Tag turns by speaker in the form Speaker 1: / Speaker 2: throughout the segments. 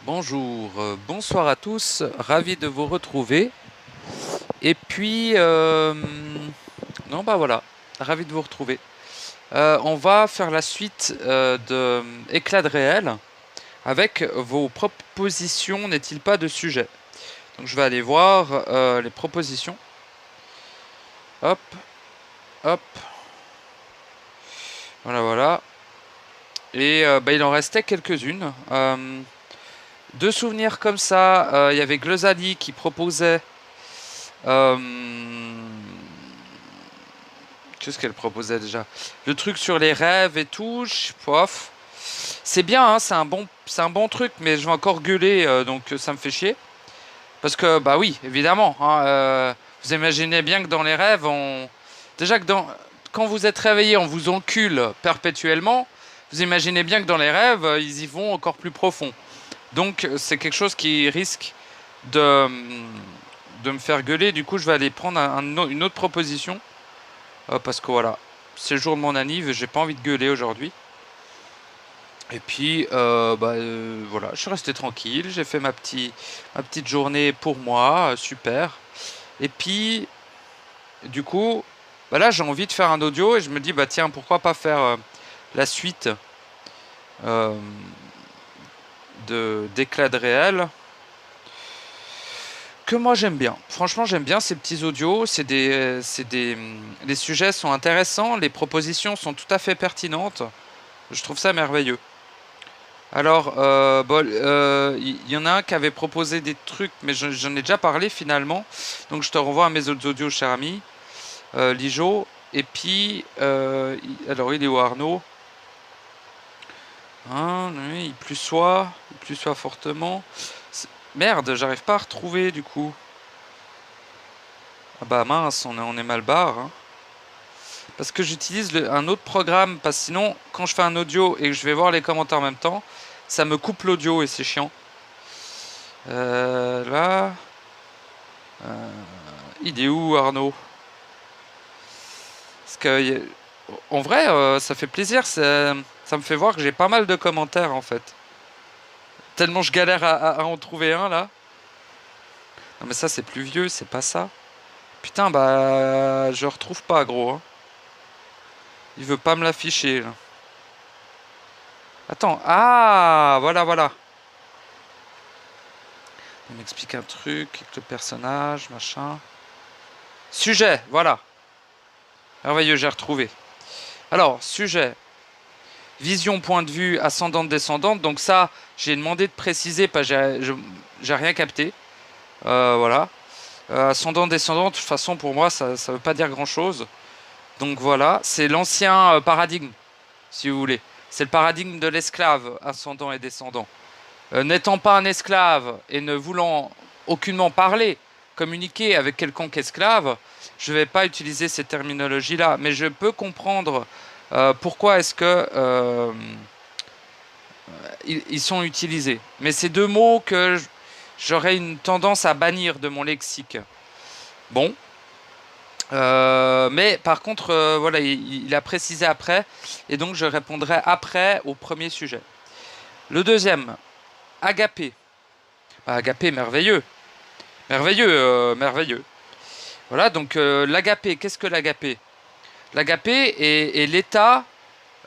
Speaker 1: Bonjour, bonsoir à tous, ravi de vous retrouver. Et puis, non, bah voilà, ravi de vous retrouver. On va faire la suite de Éclat de réel avec vos propositions, n'est-il pas de sujet. Donc je vais aller voir les propositions. Hop, hop, voilà, voilà. Et bah, il en restait quelques-unes. De souvenirs comme ça, il y avait Glosali qui proposait. Euh, Qu'est-ce qu'elle proposait déjà? Le truc sur les rêves et tout, pof. C'est bien, hein, c'est un bon truc, mais je vais encore gueuler, donc ça me fait chier. Parce que, bah oui, évidemment, hein, vous imaginez bien que dans les rêves, déjà que quand vous êtes réveillé, on vous encule perpétuellement. Vous imaginez bien que dans les rêves, ils y vont encore plus profond. Donc, c'est quelque chose qui risque de, de me faire gueuler. Du coup, je vais aller prendre une autre proposition. Parce que voilà, c'est le jour de mon anniv et j'ai pas envie de gueuler aujourd'hui. Et puis, voilà, je suis resté tranquille, j'ai fait ma petite journée pour moi, super. Et puis, du coup, bah là, j'ai envie de faire un audio et je me dis, bah tiens, pourquoi pas faire la suite euh, d'éclat de réel que moi j'aime bien. Franchement, j'aime bien ces petits audios. Les sujets sont intéressants, les propositions sont tout à fait pertinentes. Je trouve ça merveilleux. Alors, il y en a un qui avait proposé des trucs, mais j'en ai déjà parlé finalement. Donc je te renvoie à mes autres audios, cher ami, Lijo. Et puis, alors il est où Arnaud? Hein, oui, il plus soit fortement. Merde, j'arrive pas à retrouver du coup. Ah bah mince, on est mal barre. Hein. Parce que j'utilise un autre programme, parce que sinon, quand je fais un audio et que je vais voir les commentaires en même temps, ça me coupe l'audio et c'est chiant. Là. Il est où Arnaud? Parce que en vrai, ça fait plaisir. Ça me fait voir que j'ai pas mal de commentaires en fait. Tellement je galère à en trouver un là. Non mais ça c'est plus vieux, c'est pas ça. Putain bah je retrouve pas gros. Hein. Il veut pas me l'afficher là. Attends, ah voilà voilà. Il m'explique un truc avec le personnage, machin. Sujet, voilà. Merveilleux, j'ai retrouvé. Alors, sujet. Vision, point de vue, ascendante, descendante. Donc ça, j'ai demandé de préciser, parce que j'ai rien capté. Voilà. Ascendant, descendant, de toute façon, pour moi, ça ne veut pas dire grand-chose. Donc voilà, c'est l'ancien paradigme, si vous voulez. C'est le paradigme de l'esclave, ascendant et descendant. N'étant pas un esclave et ne voulant aucunement parler, communiquer avec quelconque esclave, je ne vais pas utiliser ces terminologies-là. Mais je peux comprendre pourquoi est-ce que ils sont utilisés. Mais c'est deux mots que j'aurais une tendance à bannir de mon lexique. Bon. Mais par contre, voilà, il a précisé après, et donc je répondrai après au premier sujet. Le deuxième, agapé. Agapé, merveilleux. Merveilleux, merveilleux. Voilà, donc l'agapé, qu'est-ce que l'agapé? L'agapé est l'état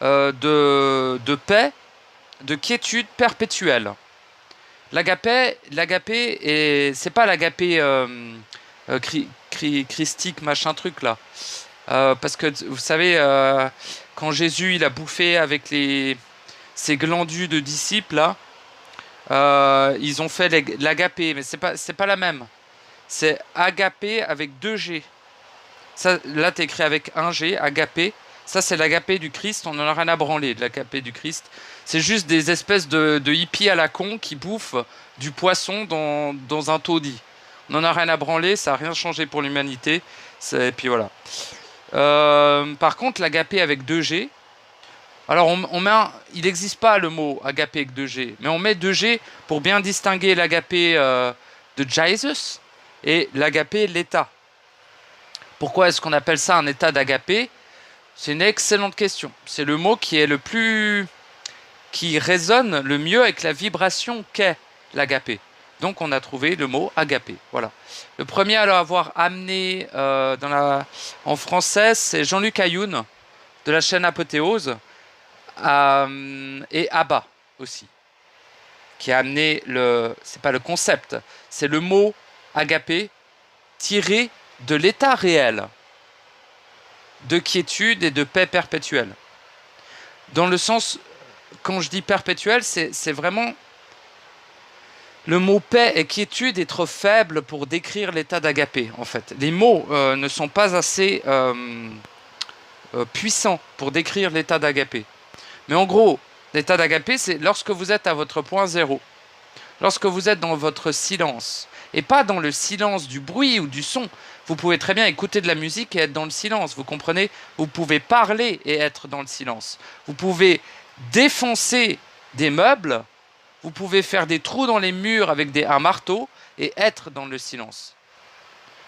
Speaker 1: de paix, de quiétude perpétuelle. L'agapé, c'est pas l'agapé christique, machin truc là. Parce que vous savez, quand Jésus il a bouffé avec ses glandus de disciples là, ils ont fait l'agapé, mais c'est pas la même. C'est agapé avec deux G. Ça, là, t'écris avec un G, agapé. Ça, c'est l'agapé du Christ. On en a rien à branler de l'agapé du Christ. C'est juste des espèces de hippies à la con qui bouffent du poisson dans un taudis. On en a rien à branler. Ça n'a rien changé pour l'humanité. Et puis voilà. Par contre, l'agapé avec deux G. Alors, il n'existe pas le mot agapé avec deux G. Mais on met deux G pour bien distinguer l'agapé de Jesus et l'agapé l'état. Pourquoi est-ce qu'on appelle ça un état d'agapé? C'est une excellente question. C'est le mot qui est qui résonne le mieux avec la vibration qu'est l'agapé. Donc on a trouvé le mot agapé. Voilà. Le premier à l'avoir amené en français, c'est Jean-Luc Ayoun de la chaîne Apothéose et Abba aussi, qui a amené c'est pas le concept, c'est le mot agapé tiré de l'état réel de quiétude et de paix perpétuelle. Dans le sens, quand je dis perpétuel, c'est vraiment... Le mot paix et quiétude est trop faible pour décrire l'état d'agapé, en fait. Les mots ne sont pas assez puissants pour décrire l'état d'agapé. Mais en gros, l'état d'agapé, c'est lorsque vous êtes à votre point zéro, lorsque vous êtes dans votre silence, et pas dans le silence du bruit ou du son. Vous pouvez très bien écouter de la musique et être dans le silence, vous comprenez? Vous pouvez parler et être dans le silence. Vous pouvez défoncer des meubles, vous pouvez faire des trous dans les murs avec un marteau et être dans le silence.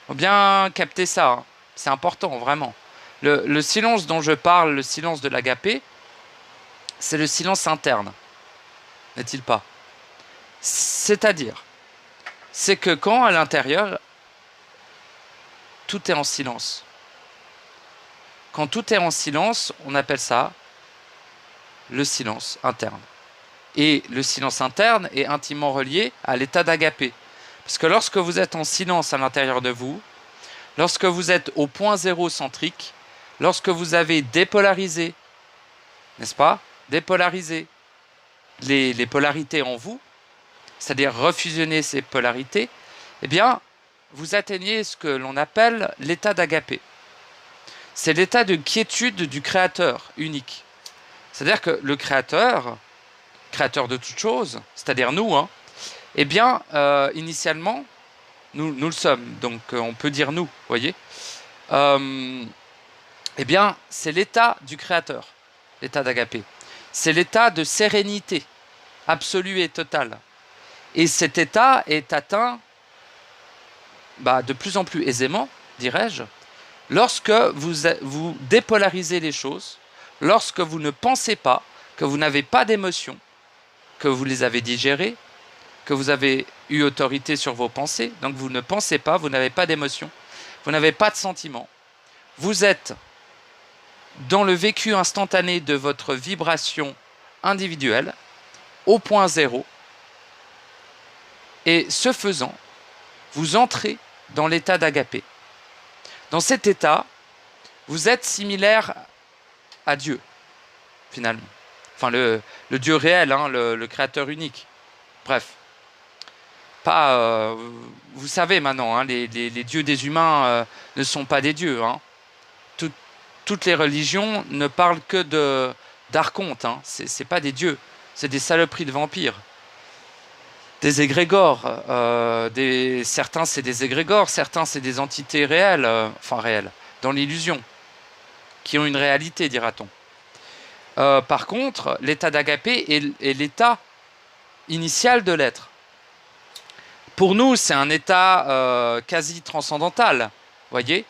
Speaker 1: Faut bien capter ça, hein. C'est important, vraiment. Le silence dont je parle, le silence de l'agapé, c'est le silence interne, n'est-il pas? C'est-à-dire, c'est que quand à l'intérieur, tout est en silence. Quand tout est en silence, on appelle ça le silence interne. Et le silence interne est intimement relié à l'état d'agapé. Parce que lorsque vous êtes en silence à l'intérieur de vous, lorsque vous êtes au point zéro centrique, lorsque vous avez dépolarisé, n'est-ce pas? Dépolarisé les polarités en vous, c'est-à-dire refusionner ces polarités, eh bien, vous atteignez ce que l'on appelle l'état d'agapé. C'est l'état de quiétude du créateur unique. C'est-à-dire que le créateur de toutes choses, c'est-à-dire nous, hein, eh bien, initialement, nous le sommes, donc on peut dire nous, voyez. Eh bien, c'est l'état du créateur, l'état d'agapé. C'est l'état de sérénité absolue et totale. Et cet état est atteint de plus en plus aisément, dirais-je, lorsque vous dépolarisez les choses, lorsque vous ne pensez pas, que vous n'avez pas d'émotions, que vous les avez digérées, que vous avez eu autorité sur vos pensées, donc vous ne pensez pas, vous n'avez pas d'émotions, vous n'avez pas de sentiments. Vous êtes dans le vécu instantané de votre vibration individuelle, au point zéro, et ce faisant, vous entrez dans l'état d'agapé. Dans cet état, vous êtes similaire à Dieu, finalement. Enfin, le Dieu réel, hein, le créateur unique. Bref. Pas, vous savez maintenant, hein, les dieux des humains ne sont pas des dieux. Hein. Toutes les religions ne parlent que d'archontes. Hein. C'est pas des dieux, c'est des saloperies de vampires. Des égrégores. Certains, c'est des égrégores, certains, c'est des entités réelles, réelles, dans l'illusion, qui ont une réalité, dira-t-on. Par contre, l'état d'agapé est l'état initial de l'être. Pour nous, c'est un état quasi transcendantal, voyez,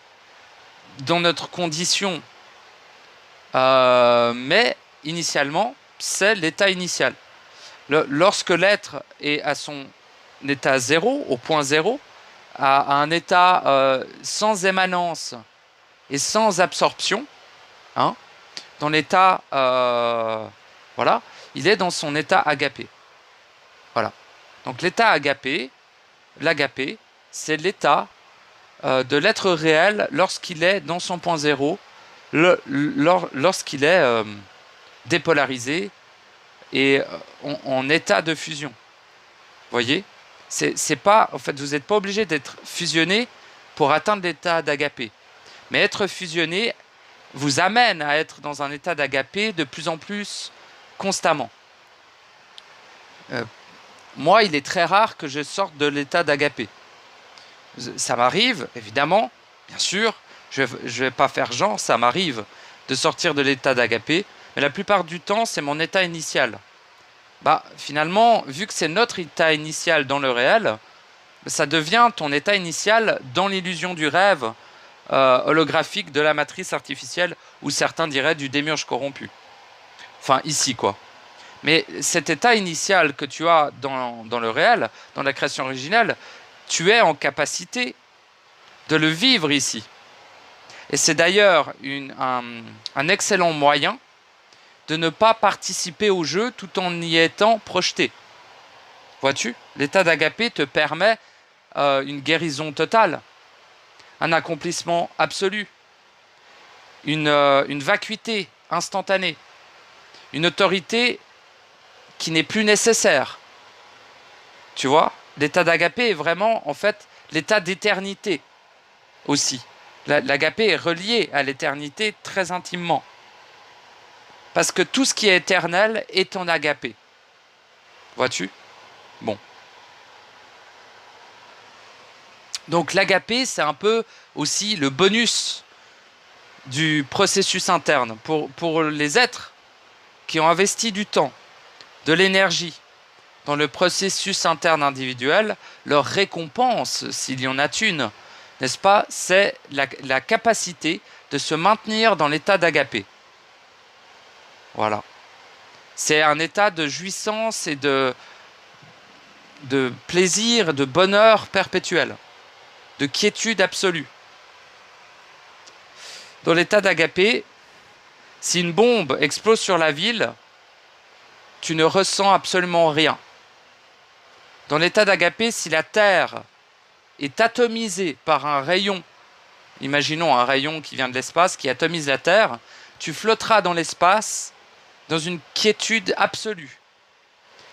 Speaker 1: dans notre condition. Mais initialement, c'est l'état initial. Lorsque l'être est à son état zéro, au point zéro, à un état sans émanence et sans absorption, hein, dans l'état, voilà, il est dans son état agapé. Voilà. Donc l'état agapé, l'agapé, c'est l'état de l'être réel lorsqu'il est dans son point zéro, lorsqu'il est dépolarisé et en état de fusion. Voyez, c'est pas, en fait, vous n'êtes pas obligé d'être fusionné pour atteindre l'état d'agapé. Mais être fusionné vous amène à être dans un état d'agapé de plus en plus constamment. Moi, il est très rare que je sorte de l'état d'agapé. Ça m'arrive, évidemment, bien sûr, je vais pas faire genre, ça m'arrive de sortir de l'état d'agapé, mais la plupart du temps, c'est mon état initial. Finalement, vu que c'est notre état initial dans le réel, ça devient ton état initial dans l'illusion du rêve holographique de la matrice artificielle, ou certains diraient du démiurge corrompu. Enfin, ici, quoi. Mais cet état initial que tu as dans le réel, dans la création originelle, tu es en capacité de le vivre ici. Et c'est d'ailleurs un excellent moyen de ne pas participer au jeu tout en y étant projeté. Vois-tu? L'état d'agapé te permet une guérison totale, un accomplissement absolu, une vacuité instantanée, une autorité qui n'est plus nécessaire. Tu vois? L'état d'agapé est vraiment, en fait, l'état d'éternité aussi. L'agapé est relié à l'éternité très intimement. Parce que tout ce qui est éternel est en agapé. Vois-tu? Bon. Donc l'agapé, c'est un peu aussi le bonus du processus interne. Pour les êtres qui ont investi du temps, de l'énergie dans le processus interne individuel, leur récompense, s'il y en a une, n'est-ce pas, c'est la capacité de se maintenir dans l'état d'agapé. Voilà. C'est un état de jouissance et de plaisir, de bonheur perpétuel, de quiétude absolue. Dans l'état d'agapé, si une bombe explose sur la ville, tu ne ressens absolument rien. Dans l'état d'agapé, si la Terre est atomisée par un rayon, imaginons un rayon qui vient de l'espace, qui atomise la Terre, tu flotteras dans l'espace dans une quiétude absolue.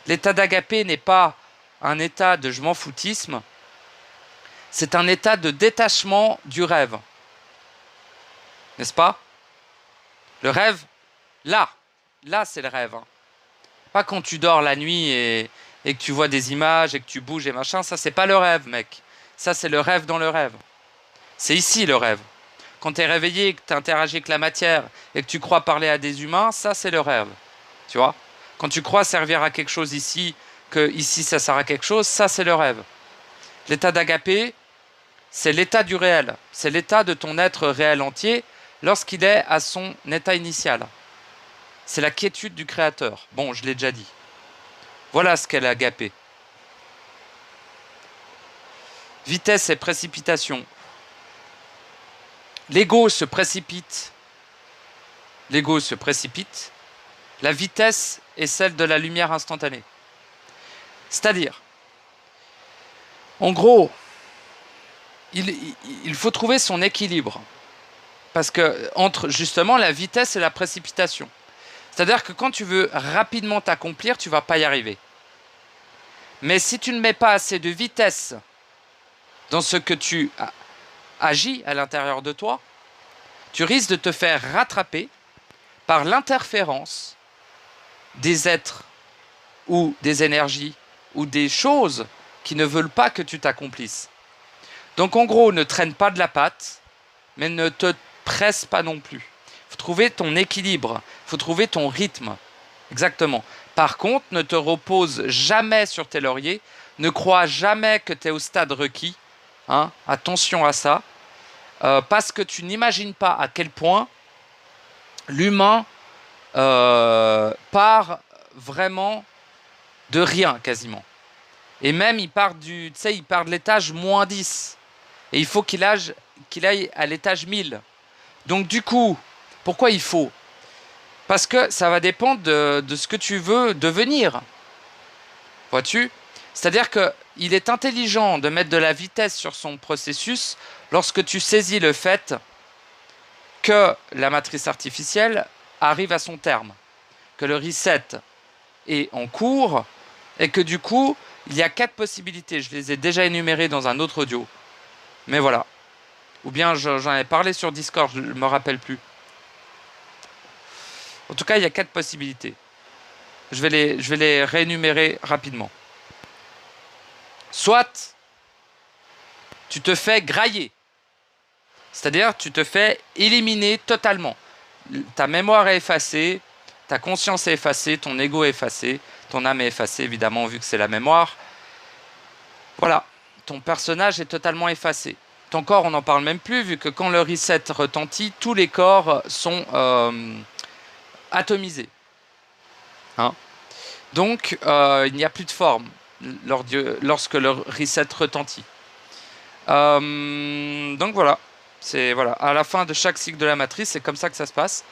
Speaker 1: L'état d'agapé n'est pas un état de je m'en foutisme, c'est un état de détachement du rêve. N'est-ce pas? Le rêve, là c'est le rêve. Pas quand tu dors la nuit et que tu vois des images et que tu bouges et machin, ça c'est pas le rêve, mec. Ça c'est le rêve dans le rêve. C'est ici le rêve. Quand tu es réveillé, que tu interagis avec la matière et que tu crois parler à des humains, ça c'est le rêve. Tu vois? Quand tu crois servir à quelque chose ici, que ici ça sert à quelque chose, ça c'est le rêve. L'état d'agapé, c'est l'état du réel. C'est l'état de ton être réel entier lorsqu'il est à son état initial. C'est la quiétude du créateur. Bon, je l'ai déjà dit. Voilà ce qu'est l'agapé. Vitesse et précipitation. L'ego se précipite. L'ego se précipite. La vitesse est celle de la lumière instantanée. C'est-à-dire, en gros, il faut trouver son équilibre. Parce que entre justement la vitesse et la précipitation. C'est-à-dire que quand tu veux rapidement t'accomplir, tu ne vas pas y arriver. Mais si tu ne mets pas assez de vitesse dans ce que tu agis à l'intérieur de toi, tu risques de te faire rattraper par l'interférence des êtres ou des énergies ou des choses qui ne veulent pas que tu t'accomplisses. Donc en gros, ne traîne pas de la patte, mais ne te presse pas non plus. Il faut trouver ton équilibre, il faut trouver ton rythme. Exactement. Par contre, ne te repose jamais sur tes lauriers, ne crois jamais que tu es au stade requis. Hein, attention à ça. Parce que tu n'imagines pas à quel point l'humain part vraiment de rien quasiment. Et même il part de l'étage moins 10. Et il faut qu'il aille à l'étage 1000. Donc du coup, pourquoi il faut? Parce que ça va dépendre de ce que tu veux devenir. Vois-tu? C'est-à-dire qu'il est intelligent de mettre de la vitesse sur son processus lorsque tu saisis le fait que la matrice artificielle arrive à son terme, que le reset est en cours et que du coup, il y a 4 possibilités. Je les ai déjà énumérées dans un autre audio. Mais voilà. Ou bien j'en ai parlé sur Discord, je ne me rappelle plus. En tout cas, il y a 4 possibilités. Je vais les réénumérer rapidement. Soit tu te fais grailler. C'est-à-dire tu te fais éliminer totalement. Ta mémoire est effacée, ta conscience est effacée, ton ego est effacé, ton âme est effacée, évidemment, vu que c'est la mémoire. Voilà, ton personnage est totalement effacé. Ton corps, on n'en parle même plus, vu que quand le reset retentit, tous les corps sont atomisés. Hein? Donc, il n'y a plus de forme lorsque le reset retentit. Donc voilà, c'est voilà. À la fin de chaque cycle de la matrice, c'est comme ça que ça se passe.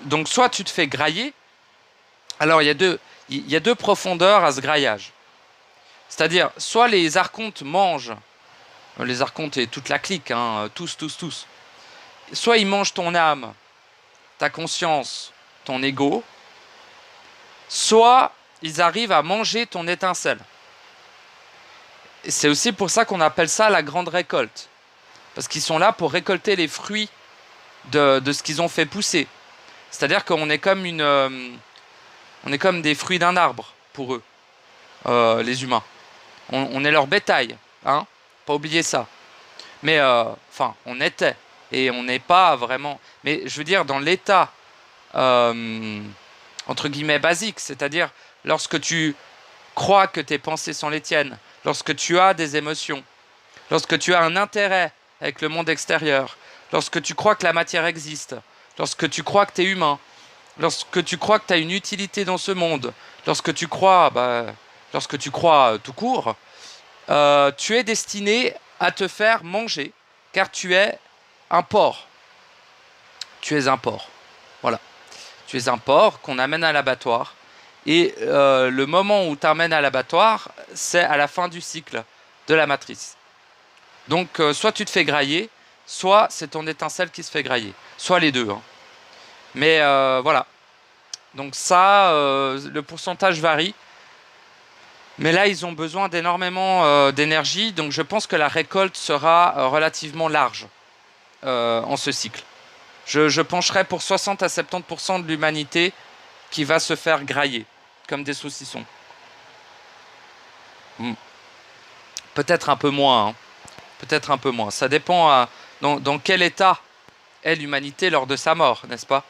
Speaker 1: Donc soit tu te fais grailler. Alors il y a deux profondeurs à ce graillage. C'est-à-dire, soit les archontes mangent, les archontes et toute la clique, hein, tous. Soit ils mangent ton âme, ta conscience, ton ego. Soit ils arrivent à manger ton étincelle. C'est aussi pour ça qu'on appelle ça la grande récolte. Parce qu'ils sont là pour récolter les fruits de ce qu'ils ont fait pousser. C'est-à-dire qu'on est comme on est comme des fruits d'un arbre pour eux, les humains. On est leur bétail, hein. Pas oublier ça. Mais enfin, on était et on n'est pas vraiment. Mais je veux dire dans l'état entre guillemets basique, c'est-à-dire lorsque tu crois que tes pensées sont les tiennes, lorsque tu as des émotions, lorsque tu as un intérêt avec le monde extérieur, lorsque tu crois que la matière existe, lorsque tu crois que tu es humain, lorsque tu crois que tu as une utilité dans ce monde, lorsque tu crois tout court, tu es destiné à te faire manger, car tu es un porc. Tu es un porc. Voilà. Tu es un porc qu'on amène à l'abattoir. Et le moment où tu amènes à l'abattoir, c'est à la fin du cycle de la matrice. Donc, soit tu te fais grailler, soit c'est ton étincelle qui se fait grailler. Soit les deux. Hein. Mais voilà. Donc ça, le pourcentage varie. Mais là, ils ont besoin d'énormément d'énergie. Donc je pense que la récolte sera relativement large en ce cycle. Je pencherai pour 60 à 70% de l'humanité qui va se faire grailler, comme des saucissons. Peut-être un peu moins. Hein. Peut-être un peu moins. Ça dépend dans quel état est l'humanité lors de sa mort, n'est-ce pas?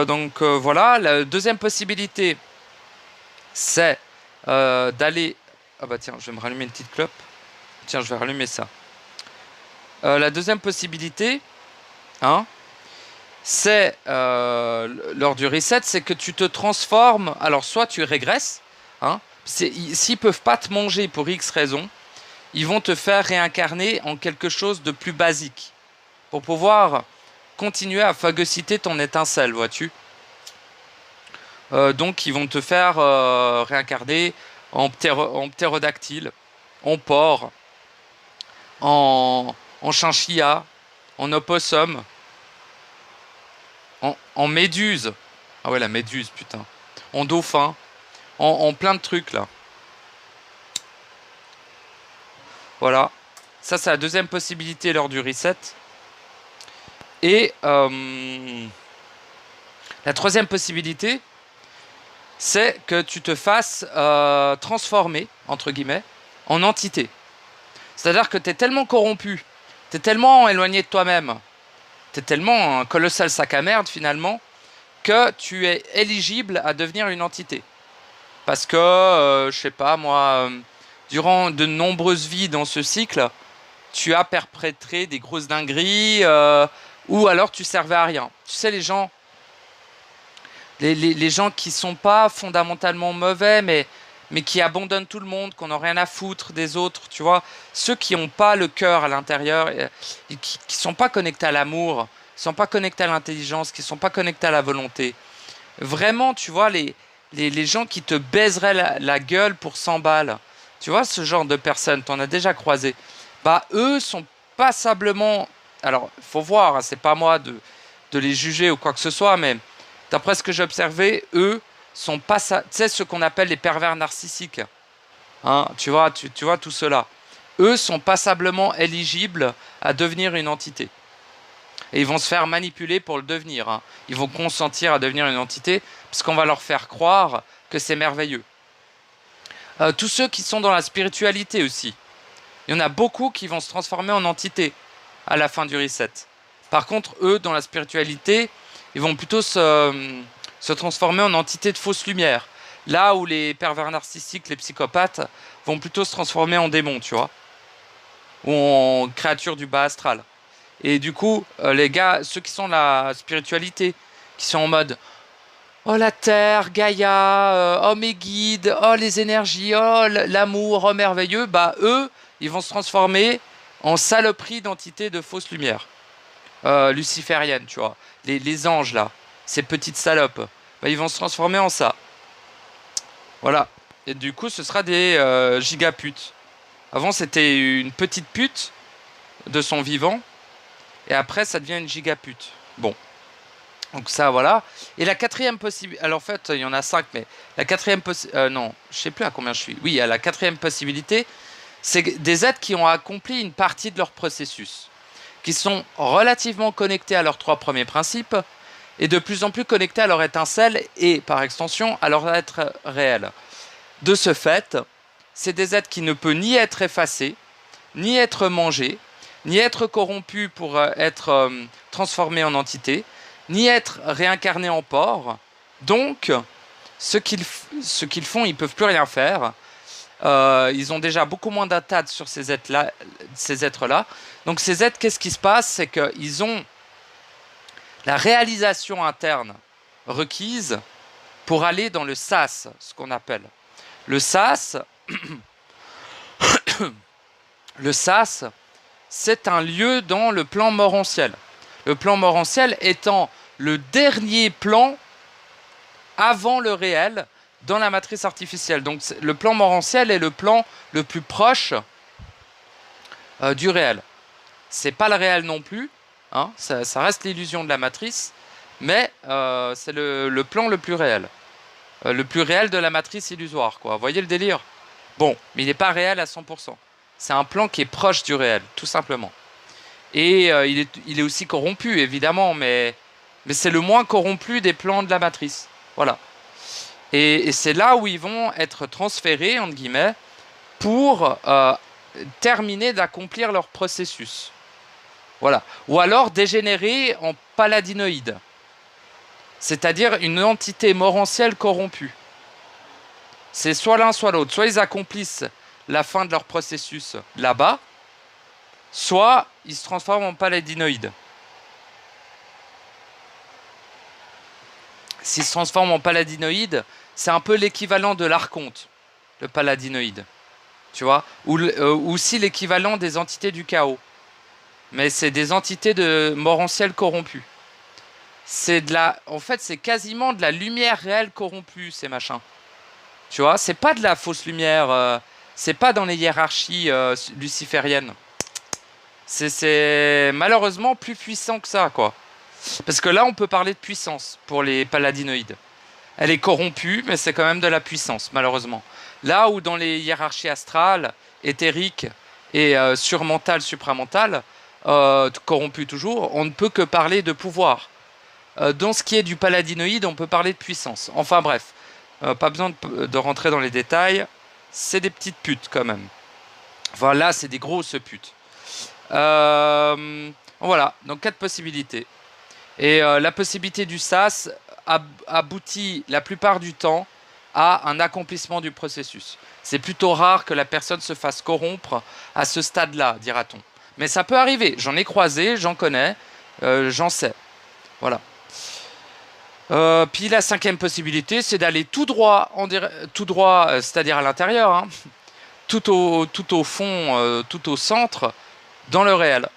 Speaker 1: Donc voilà. La deuxième possibilité, c'est d'aller... Ah bah tiens, je vais me rallumer une petite clope. Tiens, je vais rallumer ça. La deuxième possibilité, hein, c'est lors du reset, c'est que tu te transformes. Alors soit tu régresses, hein, s'ils peuvent pas te manger pour X raisons, ils vont te faire réincarner en quelque chose de plus basique pour pouvoir continuer à phagocyter ton étincelle, vois-tu. Donc ils vont te faire réincarner en ptérodactyle, en porc, en chinchilla, en opossum, en méduse. Ah ouais, la méduse, putain. En dauphin, en plein de trucs là. Voilà. Ça, c'est la deuxième possibilité lors du reset. Et la troisième possibilité, c'est que tu te fasses transformer, entre guillemets, en entité. C'est-à-dire que tu es tellement corrompu, tu es tellement éloigné de toi-même, tu es tellement un colossal sac à merde finalement, que tu es éligible à devenir une entité. Parce que, je sais pas moi, durant de nombreuses vies dans ce cycle, tu as perpétré des grosses dingueries, ou alors tu servais à rien. Tu sais, les gens qui sont pas fondamentalement mauvais, mais qui abandonnent tout le monde, qu'on n'a rien à foutre des autres, tu vois. Ceux qui n'ont pas le cœur à l'intérieur, et qui sont pas connectés à l'amour, qui sont pas connectés à l'intelligence, qui sont pas connectés à la volonté. Vraiment, tu vois, les gens qui te baiseraient la gueule pour 100 balles, tu vois, ce genre de personnes, tu en as déjà croisé. Bah, eux sont passablement... Alors, il faut voir, hein, c'est pas moi de les juger ou quoi que ce soit, mais d'après ce que j'ai observé, eux sont pas... Tu sais, ce qu'on appelle les pervers narcissiques. Hein, tu vois tout cela. Eux sont passablement éligibles à devenir une entité. Et ils vont se faire manipuler pour le devenir. Hein. Ils vont consentir à devenir une entité parce qu'on va leur faire croire que c'est merveilleux. Tous ceux qui sont dans la spiritualité aussi. Il y en a beaucoup qui vont se transformer en entité à la fin du reset. Par contre, eux, dans la spiritualité, ils vont plutôt se transformer en entité de fausse lumière. Là où les pervers narcissiques, les psychopathes, vont plutôt se transformer en démons, tu vois. Ou en créatures du bas astral. Et du coup, les gars, ceux qui sont dans la spiritualité, qui sont en mode Oh la Terre, Gaïa, oh mes guides, oh les énergies, oh l'amour, oh merveilleux, bah eux, ils vont se transformer en saloperie d'entités de fausse lumière. Luciférienne, tu vois. Les anges là, ces petites salopes, bah, ils vont se transformer en ça. Voilà. Et du coup, ce sera des gigaputes. Avant, c'était une petite pute de son vivant, et après, ça devient une gigapute. Bon. Donc ça, voilà. Et la quatrième possibilité... Alors en fait, il y en a cinq, mais la quatrième possibilité... non, je sais plus à combien je suis. Oui, à la quatrième possibilité, c'est des êtres qui ont accompli une partie de leur processus, qui sont relativement connectés à leurs trois premiers principes, et de plus en plus connectés à leur étincelle, et par extension, à leur être réel. De ce fait, c'est des êtres qui ne peuvent ni être effacés, ni être mangés, ni être corrompus pour être transformés en entités, ni être réincarnés en porc. Donc, ce qu'ils font, ils ne peuvent plus rien faire. Ils ont déjà beaucoup moins d'attaques sur ces êtres-là. Donc ces êtres, qu'est-ce qui se passe? C'est qu'ils ont la réalisation interne requise pour aller dans le sas, ce qu'on appelle. Le sas, c'est un lieu dans le plan morantiel. Le plan morantiel étant le dernier plan avant le réel dans la matrice artificielle. Donc le plan morantiel est le plan le plus proche du réel. C'est pas le réel non plus, hein, ça reste l'illusion de la matrice, mais c'est le plan le plus réel. Le plus réel de la matrice illusoire, quoi. Vous voyez le délire? Bon, mais il n'est pas réel à 100%. C'est un plan qui est proche du réel, tout simplement. Et il est aussi corrompu, évidemment, mais c'est le moins corrompu des plans de la matrice. Voilà. Et c'est là où ils vont être transférés, entre guillemets, pour terminer d'accomplir leur processus. Voilà. Ou alors dégénérer en paladinoïde. C'est-à-dire une entité morantielle corrompue. C'est soit l'un, soit l'autre. Soit ils accomplissent la fin de leur processus là-bas, soit ils se transforment en paladinoïde. S'ils se transforment en paladinoïde, c'est un peu l'équivalent de l'archonte, le paladinoïde. Tu vois, ou aussi l'équivalent des entités du chaos. Mais c'est des entités de morantiel corrompues. En fait, c'est quasiment de la lumière réelle corrompue, ces machins. Tu vois, c'est pas de la fausse lumière, c'est pas dans les hiérarchies lucifériennes. C'est malheureusement plus puissant que ça, quoi. Parce que là, on peut parler de puissance pour les paladinoïdes. Elle est corrompue, mais c'est quand même de la puissance, malheureusement. Là où dans les hiérarchies astrales, éthériques et surmentales, supramentales, corrompues toujours, on ne peut que parler de pouvoir. Dans ce qui est du paladinoïde, on peut parler de puissance. Enfin bref, pas besoin de rentrer dans les détails. C'est des petites putes quand même. Enfin là, c'est des grosses putes. Voilà, donc 4 possibilités. Et la possibilité du sas aboutit la plupart du temps à un accomplissement du processus. C'est plutôt rare que la personne se fasse corrompre à ce stade-là, dira-t-on. Mais ça peut arriver. J'en ai croisé, j'en connais, j'en sais. Voilà. Puis la cinquième possibilité, c'est d'aller tout droit, c'est-à-dire à l'intérieur, hein, tout au fond, tout au centre, dans le réel.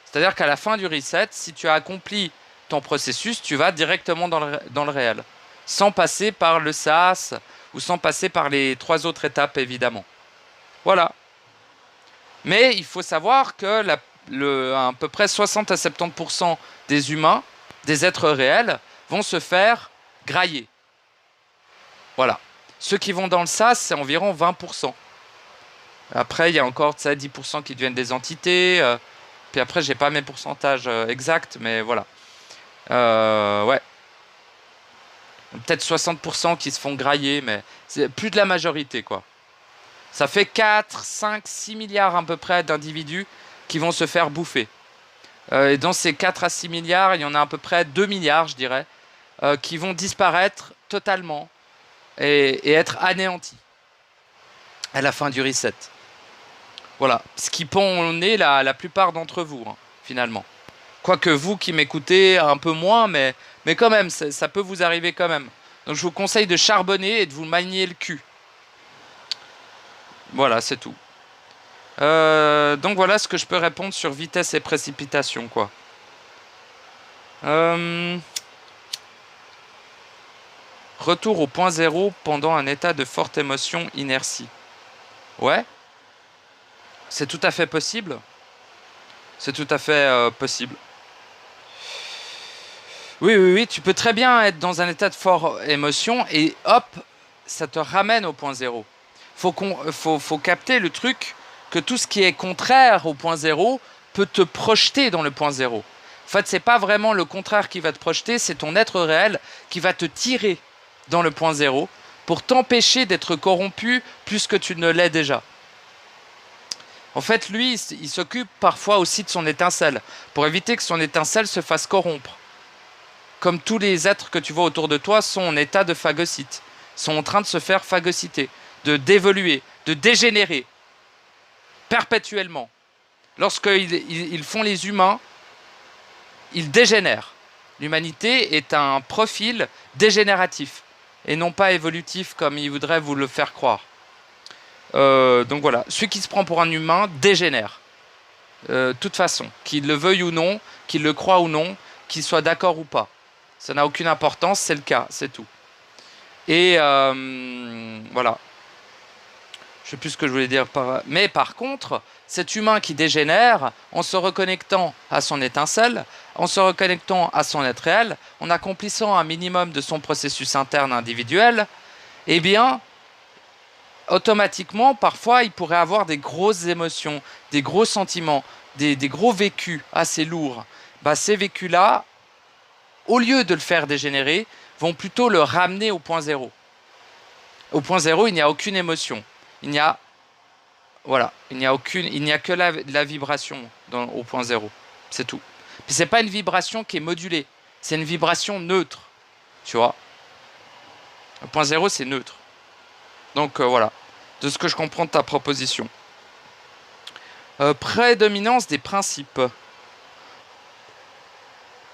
Speaker 1: C'est-à-dire qu'à la fin du reset, si tu as accompli ton processus, tu vas directement dans le réel, sans passer par le sas ou sans passer par les 3 autres étapes, évidemment. Voilà. Mais il faut savoir que à peu près 60 à 70% des humains, des êtres réels, vont se faire grailler. Voilà. Ceux qui vont dans le sas, c'est environ 20%. Après, il y a encore 10% qui deviennent des entités. Puis après, j'ai pas mes pourcentages exacts, mais voilà. Ouais. Peut-être 60% qui se font grailler, mais c'est plus de la majorité, quoi. Ça fait 4, 5, 6 milliards à peu près d'individus qui vont se faire bouffer. Et dans ces 4 à 6 milliards, il y en a à peu près 2 milliards, je dirais, qui vont disparaître totalement et être anéantis à la fin du reset. Voilà. Ce qui pend au nez la plupart d'entre vous, hein, finalement. Quoique vous qui m'écoutez un peu moins, mais quand même, ça peut vous arriver quand même. Donc je vous conseille de charbonner et de vous manier le cul. Voilà, c'est tout. Donc voilà ce que je peux répondre sur vitesse et précipitation, quoi. Retour au point zéro pendant un état de forte émotion, inertie. Ouais, c'est tout à fait possible. C'est tout à fait possible. Oui, oui, oui, tu peux très bien être dans un état de forte émotion et hop, ça te ramène au point zéro. Faut capter le truc que tout ce qui est contraire au point zéro peut te projeter dans le point zéro. En fait, c'est pas vraiment le contraire qui va te projeter, c'est ton être réel qui va te tirer dans le point zéro pour t'empêcher d'être corrompu plus que tu ne l'es déjà. En fait, lui, il s'occupe parfois aussi de son étincelle pour éviter que son étincelle se fasse corrompre. Comme tous les êtres que tu vois autour de toi sont en état de phagocyte, sont en train de se faire phagocyter, d'évoluer, de dégénérer perpétuellement. Lorsqu'ils font les humains, ils dégénèrent. L'humanité est un profil dégénératif et non pas évolutif comme ils voudraient vous le faire croire. Donc voilà, celui qui se prend pour un humain dégénère. Toute façon, qu'il le veuille ou non, qu'il le croie ou non, qu'il soit d'accord ou pas. Ça n'a aucune importance, c'est le cas, c'est tout. Et voilà. Je ne sais plus ce que je voulais dire par... Mais par contre, cet humain qui dégénère, en se reconnectant à son étincelle, en se reconnectant à son être réel, en accomplissant un minimum de son processus interne individuel, eh bien, automatiquement, parfois, il pourrait avoir des grosses émotions, des gros sentiments, des gros vécus assez lourds. Bah, ces vécus-là, au lieu de le faire dégénérer, vont plutôt le ramener au point zéro. Au point zéro, il n'y a aucune émotion. Il n'y a que la vibration au point zéro. C'est tout. Puis c'est pas une vibration qui est modulée. C'est une vibration neutre. Tu vois. Le point zéro, c'est neutre. Donc voilà. De ce que je comprends de ta proposition. Prédominance des principes.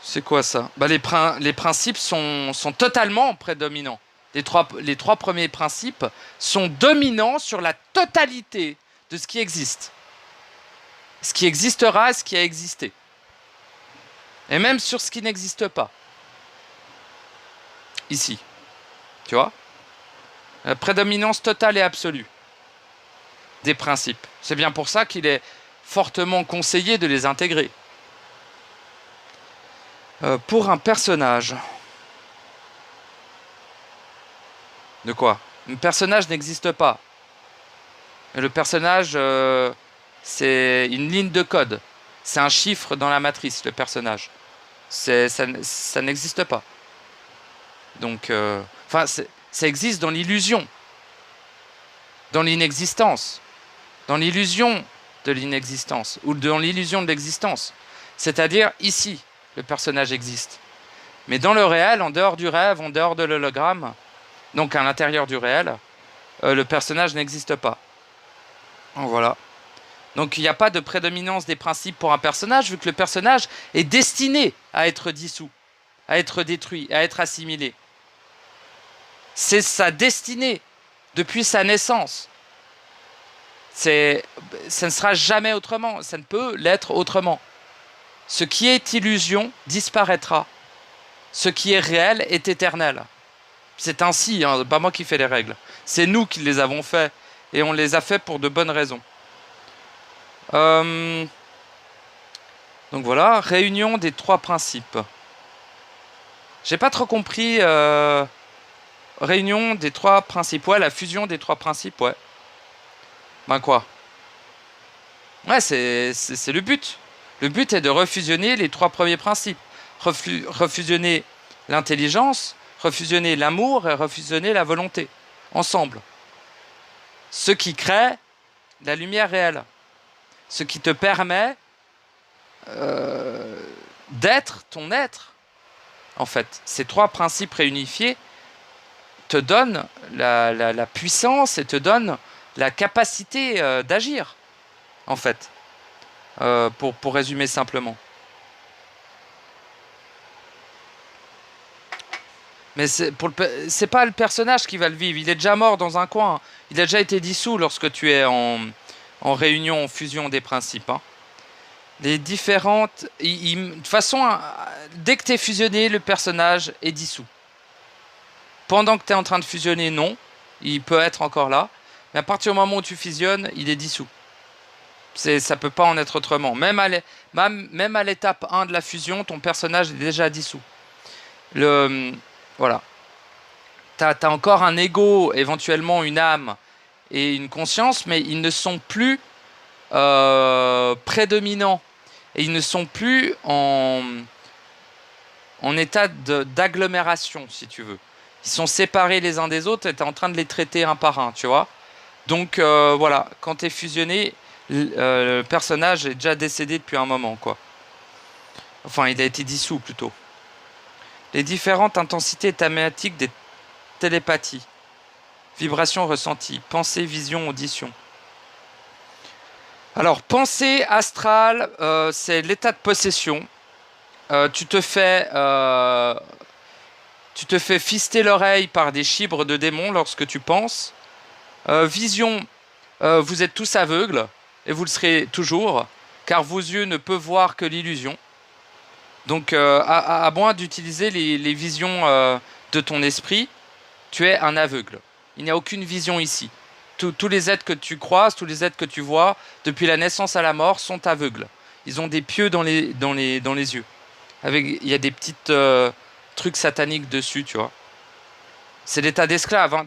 Speaker 1: C'est quoi ça? Bah, les principes sont totalement prédominants. Les trois premiers principes sont dominants sur la totalité de ce qui existe. Ce qui existera, ce qui a existé. Et même sur ce qui n'existe pas. Ici. Tu vois? La prédominance totale et absolue des principes. C'est bien pour ça qu'il est fortement conseillé de les intégrer. Pour un personnage. De quoi? Un personnage n'existe pas. Le personnage, c'est une ligne de code. C'est un chiffre dans la matrice, le personnage. Ça n'existe pas. Donc, ça existe dans l'illusion. Dans l'inexistence. Dans l'illusion de l'inexistence. Ou dans l'illusion de l'existence. C'est-à-dire, ici, le personnage existe. Mais dans le réel, en dehors du rêve, en dehors de l'hologramme, donc à l'intérieur du réel, le personnage n'existe pas. Voilà. Donc il n'y a pas de prédominance des principes pour un personnage, vu que le personnage est destiné à être dissous, à être détruit, à être assimilé. C'est sa destinée, depuis sa naissance. Ça ne sera jamais autrement, ça ne peut l'être autrement. Ce qui est illusion disparaîtra. Ce qui est réel est éternel. C'est ainsi, hein, pas moi qui fais les règles. C'est nous qui les avons fait. Et on les a fait pour de bonnes raisons. Donc voilà, réunion des trois principes. J'ai pas trop compris. Réunion des trois principes. Ouais, la fusion des trois principes, ouais. Ben quoi? Ouais, c'est le but. Le but est de refusionner les trois premiers principes. Refusionner l'intelligence, refusionner l'amour et refusionner la volonté. Ensemble. Ce qui crée la lumière réelle. Ce qui te permet d'être ton être. En fait, ces trois principes réunifiés te donnent la puissance et te donnent la capacité d'agir. En fait. Pour résumer simplement. Mais c'est pas le personnage qui va le vivre. Il est déjà mort dans un coin. Il a déjà été dissous lorsque tu es en réunion, en fusion des principes. Hein. Les différentes... de toute façon, dès que tu es fusionné, le personnage est dissous. Pendant que tu es en train de fusionner, non. Il peut être encore là. Mais à partir du moment où tu fusionnes, il est dissous. Ça peut pas en être autrement. Même à l'étape 1 de la fusion, ton personnage est déjà dissous. Voilà. T'as encore un ego, éventuellement une âme et une conscience, mais ils ne sont plus prédominants. Et ils ne sont plus en état d'agglomération, si tu veux. Ils sont séparés les uns des autres et tu es en train de les traiter un par un, tu vois. Donc voilà, quand tu es fusionné, le personnage est déjà décédé depuis un moment, quoi. Enfin, il a été dissous, plutôt. Les différentes intensités thématiques des télépathies. Vibrations ressenties, pensée, vision, audition. Alors, pensée astrale, c'est l'état de possession. Tu te fais fister l'oreille par des chibres de démons lorsque tu penses. Vision, vous êtes tous aveugles, et vous le serez toujours, car vos yeux ne peuvent voir que l'illusion. Donc, à moins d'utiliser les visions de ton esprit, tu es un aveugle. Il n'y a aucune vision ici. Tous les êtres que tu croises, tous les êtres que tu vois, depuis la naissance à la mort, sont aveugles. Ils ont des pieux dans les yeux. Il y a des petites trucs sataniques dessus, tu vois. C'est l'état d'esclave. Hein.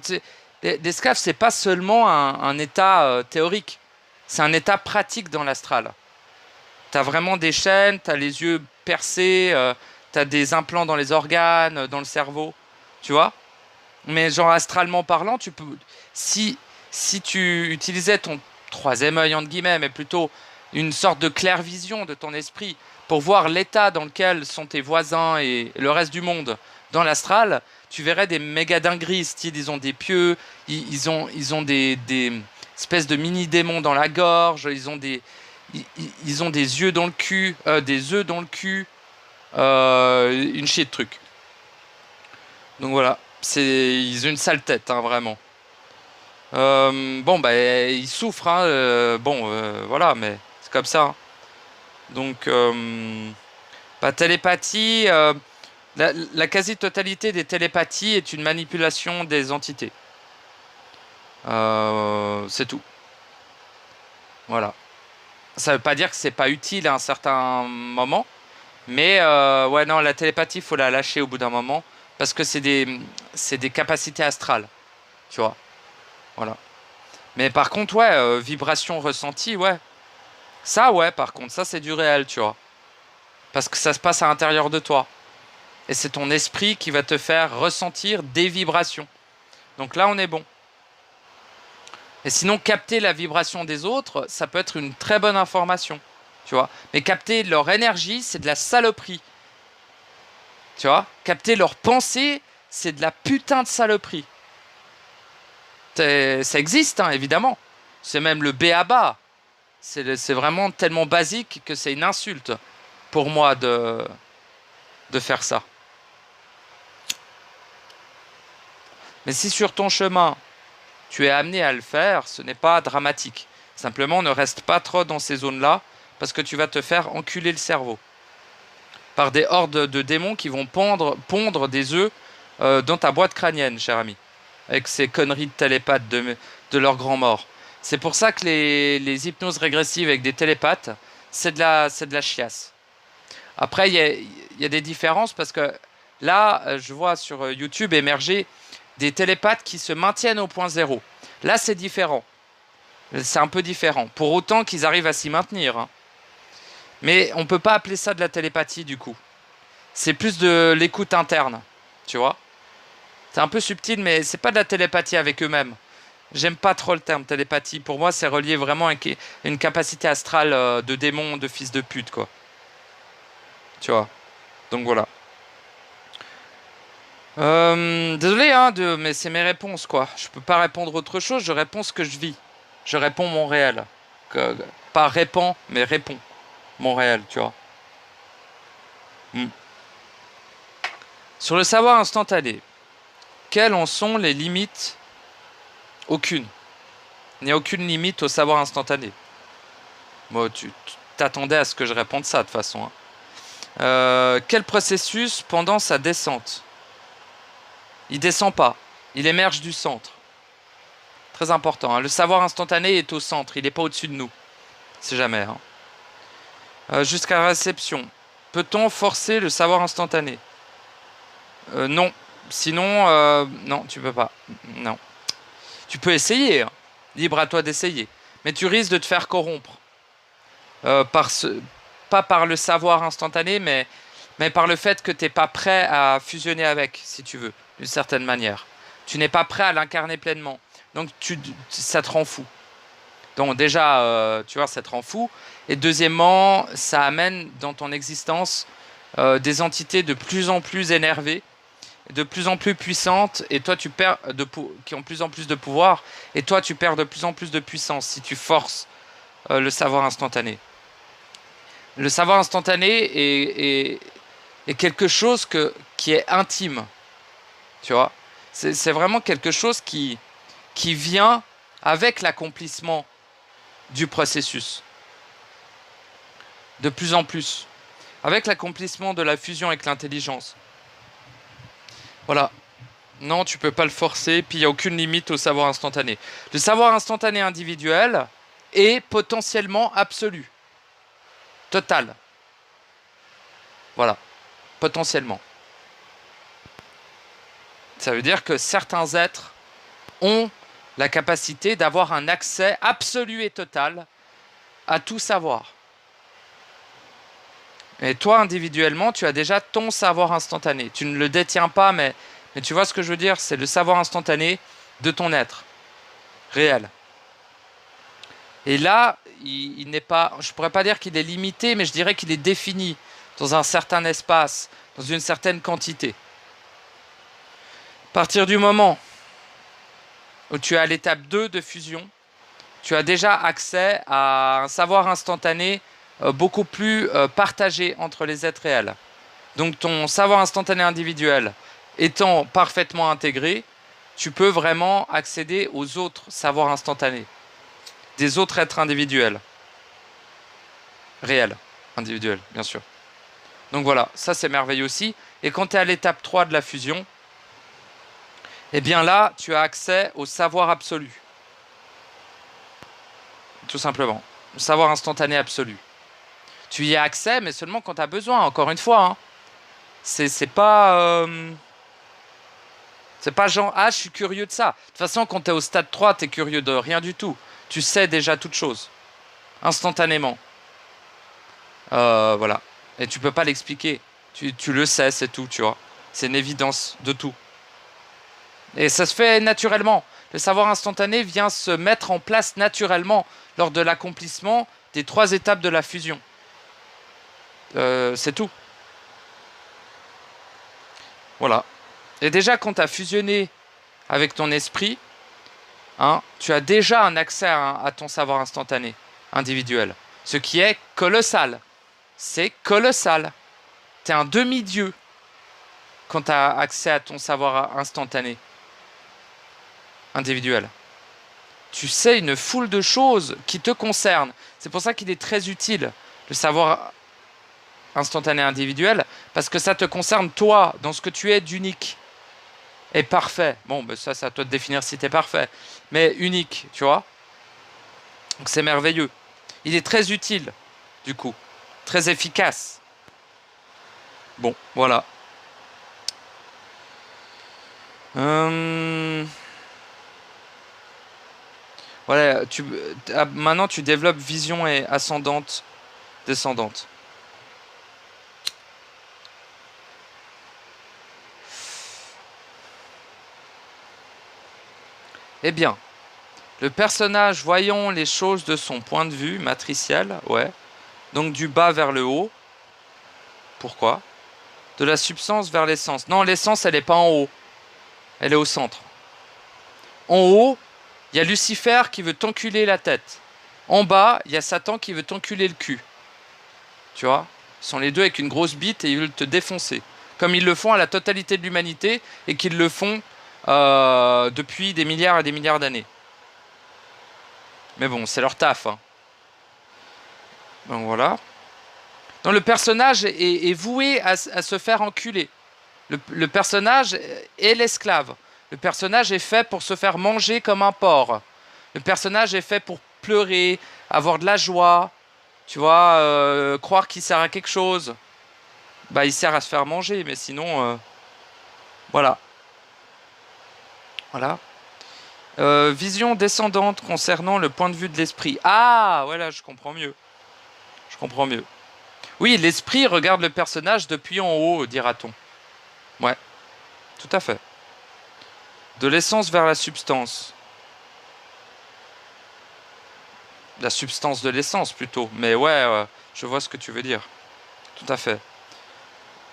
Speaker 1: L'esclave, c'est pas seulement un état théorique. C'est un état pratique dans l'astral. T'as vraiment des chaînes, t'as les yeux percés, t'as des implants dans les organes, dans le cerveau, tu vois. Mais genre astralement parlant, tu peux, si tu utilisais ton troisième œil entre guillemets, mais plutôt une sorte de clair-vision de ton esprit pour voir l'état dans lequel sont tes voisins et le reste du monde dans l'astral, tu verrais des méga dingueries, style ils ont des pieux, ils ont des espèces de mini démons dans la gorge, ils ont des yeux dans le cul, des œufs dans le cul, une chier de trucs. Donc voilà, ils ont une sale tête, hein, vraiment. Bon, bah, ils souffrent, hein, voilà, mais c'est comme ça. Hein. Donc, télépathie, la quasi-totalité des télépathies est une manipulation des entités. C'est tout. Voilà. Ça veut pas dire que c'est pas utile à un certain moment, mais ouais, non, la télépathie, faut la lâcher au bout d'un moment, parce que c'est des capacités astrales, tu vois. Voilà. Mais par contre, ouais, vibration ressentie, ouais. Ça, ouais, par contre, ça, c'est du réel, tu vois. Parce que ça se passe à l'intérieur de toi. Et c'est ton esprit qui va te faire ressentir des vibrations. Donc là, on est bon. Et sinon, capter la vibration des autres, ça peut être une très bonne information, tu vois. Mais capter leur énergie, c'est de la saloperie. Tu vois. Capter leur pensée, c'est de la putain de saloperie. Ça existe, hein, évidemment. C'est même le b.a.-ba. C'est vraiment tellement basique que c'est une insulte pour moi de faire ça. Mais si sur ton chemin, tu es amené à le faire, ce n'est pas dramatique. Simplement, ne reste pas trop dans ces zones-là, parce que tu vas te faire enculer le cerveau. Par des hordes de démons qui vont pondre des œufs dans ta boîte crânienne, cher ami. Avec ces conneries de télépathes de leurs grands morts. C'est pour ça que les hypnoses régressives avec des télépathes, c'est de la chiasse. Après, il y a des différences, parce que là, je vois sur YouTube émerger des télépathes qui se maintiennent au point zéro. Là, c'est différent. C'est un peu différent. Pour autant qu'ils arrivent à s'y maintenir. Hein. Mais on ne peut pas appeler ça de la télépathie, du coup. C'est plus de l'écoute interne, tu vois. C'est un peu subtil, mais c'est pas de la télépathie avec eux-mêmes. J'aime pas trop le terme télépathie. Pour moi, c'est relié vraiment à une capacité astrale de démon, de fils de pute, quoi. Tu vois. Donc voilà. Désolé, hein, mais c'est mes réponses, quoi. Je peux pas répondre autre chose, je réponds ce que je vis. Je réponds mon réel. Pas répand, mais réponds mon réel, tu vois. Sur le savoir instantané. quelles en sont les limites? Aucune. Il n'y a aucune limite au savoir instantané. Bon, tu t'attendais à ce que je réponde ça de toute façon. Hein. Quel processus pendant sa descente? Il descend pas. Il émerge du centre. Très important. Hein. Le savoir instantané est au centre. Il n'est pas au-dessus de nous. C'est jamais. Hein. Jusqu'à la réception. Peut-on forcer le savoir instantané? Non. Sinon, non, tu peux pas. Non. Tu peux essayer. Hein. Libre à toi d'essayer. Mais tu risques de te faire corrompre. Pas par le savoir instantané, mais par le fait que tu n'es pas prêt à fusionner avec, si tu veux, d'une certaine manière. Tu n'es pas prêt à l'incarner pleinement. Donc, ça te rend fou. Donc, déjà, tu vois, ça te rend fou. Et deuxièmement, ça amène dans ton existence des entités de plus en plus énervées, de plus en plus puissantes, et toi, tu perds qui ont de plus en plus de pouvoir, et toi, tu perds de plus en plus de puissance si tu forces le savoir instantané. Le savoir instantané est quelque chose qui est intime, tu vois. C'est vraiment quelque chose qui vient avec l'accomplissement du processus. De plus en plus. Avec l'accomplissement de la fusion avec l'intelligence. Voilà. Non, tu peux pas le forcer, puis il n'y a aucune limite au savoir instantané. Le savoir instantané individuel est potentiellement absolu. Total. Voilà. Potentiellement. Ça veut dire que certains êtres ont la capacité d'avoir un accès absolu et total à tout savoir. Et toi, individuellement, tu as déjà ton savoir instantané. Tu ne le détiens pas, mais tu vois ce que je veux dire? C'est le savoir instantané de ton être réel. Et là, il n'est pas, je ne pourrais pas dire qu'il est limité, mais je dirais qu'il est défini dans un certain espace, dans une certaine quantité. À partir du moment où tu es à l'étape 2 de fusion, tu as déjà accès à un savoir instantané beaucoup plus partagé entre les êtres réels. Donc ton savoir instantané individuel étant parfaitement intégré, tu peux vraiment accéder aux autres savoirs instantanés, des autres êtres individuels. Réels, individuels, bien sûr. Donc voilà, ça c'est merveilleux aussi. Et quand tu es à l'étape 3 de la fusion, eh bien là, tu as accès au savoir absolu. Tout simplement. Le savoir instantané absolu. Tu y as accès, mais seulement quand tu as besoin, encore une fois. Hein. C'est pas... c'est pas genre, ah, je suis curieux de ça. De toute façon, quand tu es au stade 3, tu es curieux de rien du tout. Tu sais déjà toute chose. Instantanément. Voilà. Et tu peux pas l'expliquer. Tu le sais, c'est tout, tu vois. C'est une évidence de tout. Et ça se fait naturellement. Le savoir instantané vient se mettre en place naturellement lors de l'accomplissement des 3 étapes de la fusion. C'est tout. Voilà. Et déjà, quand tu as fusionné avec ton esprit, hein, tu as déjà un accès à ton savoir instantané, individuel. Ce qui est colossal. C'est colossal. Tu es un demi-dieu quand tu as accès à ton savoir instantané, individuel. Tu sais une foule de choses qui te concernent. C'est pour ça qu'il est très utile, le savoir instantané individuel, parce que ça te concerne toi, dans ce que tu es d'unique et parfait. Bon, ben ça, c'est à toi de définir si tu es parfait, mais unique, tu vois. Donc c'est merveilleux. Il est très utile, du coup, très efficace. Bon, voilà. Voilà, maintenant tu développes vision et ascendante, descendante. Eh bien, le personnage voyant les choses de son point de vue matriciel, ouais, donc du bas vers le haut. Pourquoi? De la substance vers l'essence. Non, l'essence, elle n'est pas en haut. Elle est au centre. En haut, il y a Lucifer qui veut t'enculer la tête. En bas, il y a Satan qui veut t'enculer le cul. Tu vois? Ils sont les deux avec une grosse bite et ils veulent te défoncer. Comme ils le font à la totalité de l'humanité et qu'ils le font depuis des milliards et des milliards d'années. Mais bon, c'est leur taf. Hein. Donc voilà. Donc le personnage est voué à se faire enculer. Le personnage est l'esclave. Le personnage est fait pour se faire manger comme un porc. Le personnage est fait pour pleurer, avoir de la joie, tu vois, croire qu'il sert à quelque chose. Bah, il sert à se faire manger, mais sinon, voilà. Voilà. Vision descendante concernant le point de vue de l'esprit. Ah, voilà, je comprends mieux. Je comprends mieux. Oui, l'esprit regarde le personnage depuis en haut, dira-t-on. Ouais, tout à fait. De l'essence vers la substance. La substance de l'essence, plutôt. Mais ouais, je vois ce que tu veux dire. Tout à fait.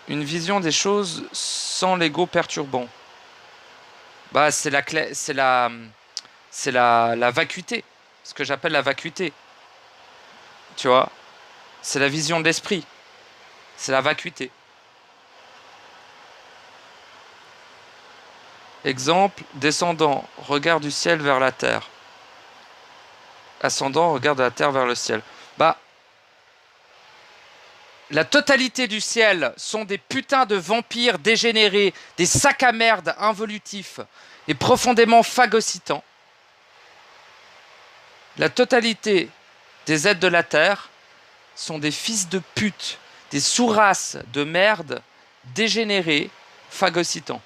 Speaker 1: Une vision des choses sans l'ego perturbant. Bah, c'est la vacuité. Ce que j'appelle la vacuité. Tu vois? C'est la vision de l'esprit. C'est la vacuité. Exemple, descendant, regard du ciel vers la terre. Ascendant, regarde de la terre vers le ciel. Bah, la totalité du ciel sont des putains de vampires dégénérés, des sacs à merde involutifs et profondément phagocytants. La totalité des êtres de la terre sont des fils de pute, des sous-races de merde dégénérés, phagocytants.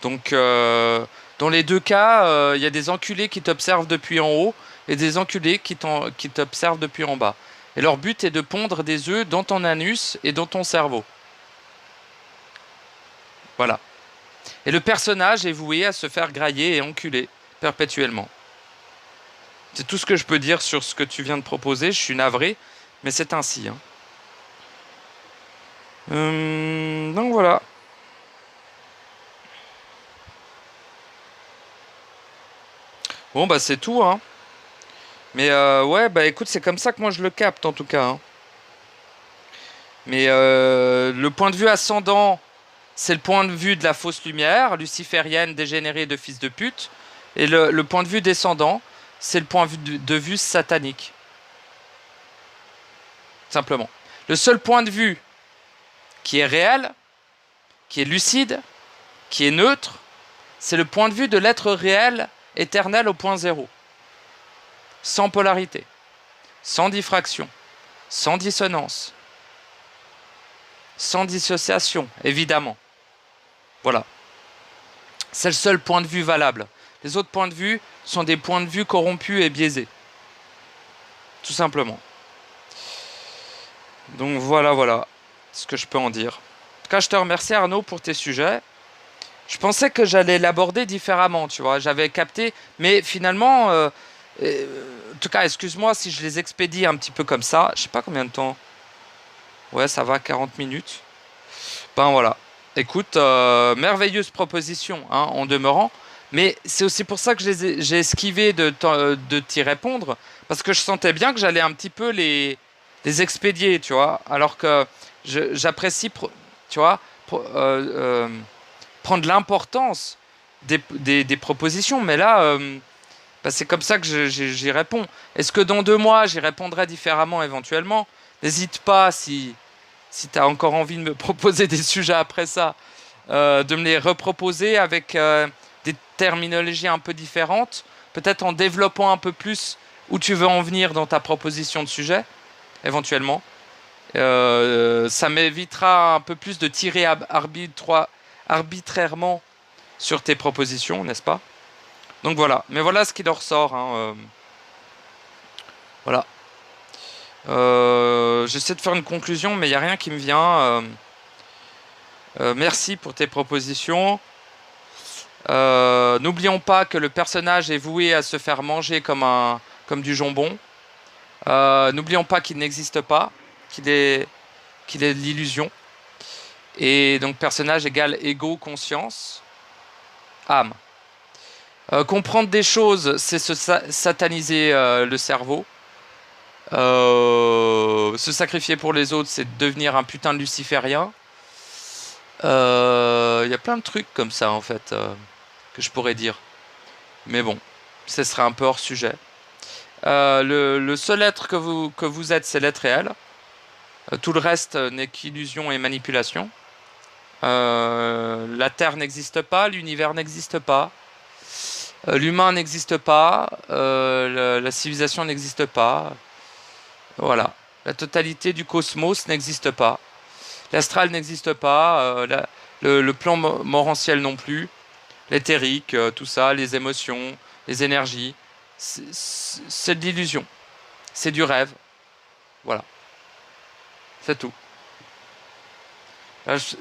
Speaker 1: Donc, dans les deux cas, y a des enculés qui t'observent depuis en haut et des enculés qui t'observent depuis en bas. Et leur but est de pondre des œufs dans ton anus et dans ton cerveau. Voilà. Et le personnage est voué à se faire grailler et enculer perpétuellement. C'est tout ce que je peux dire sur ce que tu viens de proposer. Je suis navré, mais c'est ainsi. Hein. Donc voilà. Bon bah c'est tout. Hein. Mais ouais, bah écoute, c'est comme ça que moi je le capte en tout cas. Hein. Mais le point de vue ascendant, c'est le point de vue de la fausse lumière, luciférienne, dégénérée de fils de pute. Et le point de vue descendant, c'est le point de vue satanique. Simplement. Le seul point de vue qui est réel, qui est lucide, qui est neutre, c'est le point de vue de l'être réel, éternel au point zéro. Sans polarité, sans diffraction, sans dissonance, sans dissociation, évidemment. Voilà. C'est le seul point de vue valable. Les autres points de vue sont des points de vue corrompus et biaisés. Tout simplement. Donc voilà ce que je peux en dire. En tout cas, je te remercie Arnaud pour tes sujets. Je pensais que j'allais l'aborder différemment, tu vois. J'avais capté, mais finalement, en tout cas, excuse-moi si je les expédie un petit peu comme ça. Je sais pas combien de temps. Ouais, ça va, 40 minutes. Ben voilà. Écoute, merveilleuse proposition, hein, en demeurant. Mais c'est aussi pour ça que j'ai esquivé de t'y répondre. Parce que je sentais bien que j'allais un petit peu les expédier, tu vois. Alors que j'apprécie, tu vois, prendre l'importance des propositions. Mais là, bah, c'est comme ça que j'y réponds. Est-ce que dans 2 mois, j'y répondrai différemment éventuellement? N'hésite pas, si tu as encore envie de me proposer des sujets après ça, de me les reproposer avec des terminologies un peu différentes, peut-être en développant un peu plus où tu veux en venir dans ta proposition de sujet, éventuellement. Ça m'évitera un peu plus de tirer arbitrairement sur tes propositions, n'est-ce pas? Donc voilà, mais voilà ce qui en ressort. Hein, voilà. J'essaie de faire une conclusion, mais il n'y a rien qui me vient. Merci pour tes propositions. N'oublions pas que le personnage est voué à se faire manger comme du jambon. N'oublions pas qu'il n'existe pas, qu'il est de l'illusion. Et donc personnage égale ego, conscience, âme. Comprendre des choses, c'est se sataniser le cerveau. Se sacrifier pour les autres, c'est devenir un putain de luciférien. Il y a plein de trucs comme ça, en fait, que je pourrais dire. Mais bon, ce serait un peu hors sujet. Le seul être que vous êtes, c'est l'être réel. Tout le reste n'est qu'illusion et manipulation. La Terre n'existe pas, l'univers n'existe pas, l'humain n'existe pas, la civilisation n'existe pas. Voilà. La totalité du cosmos n'existe pas. L'astral n'existe pas, le plan morantiel non plus, l'éthérique, tout ça, les émotions, les énergies. C'est de l'illusion. C'est du rêve. Voilà. C'est tout.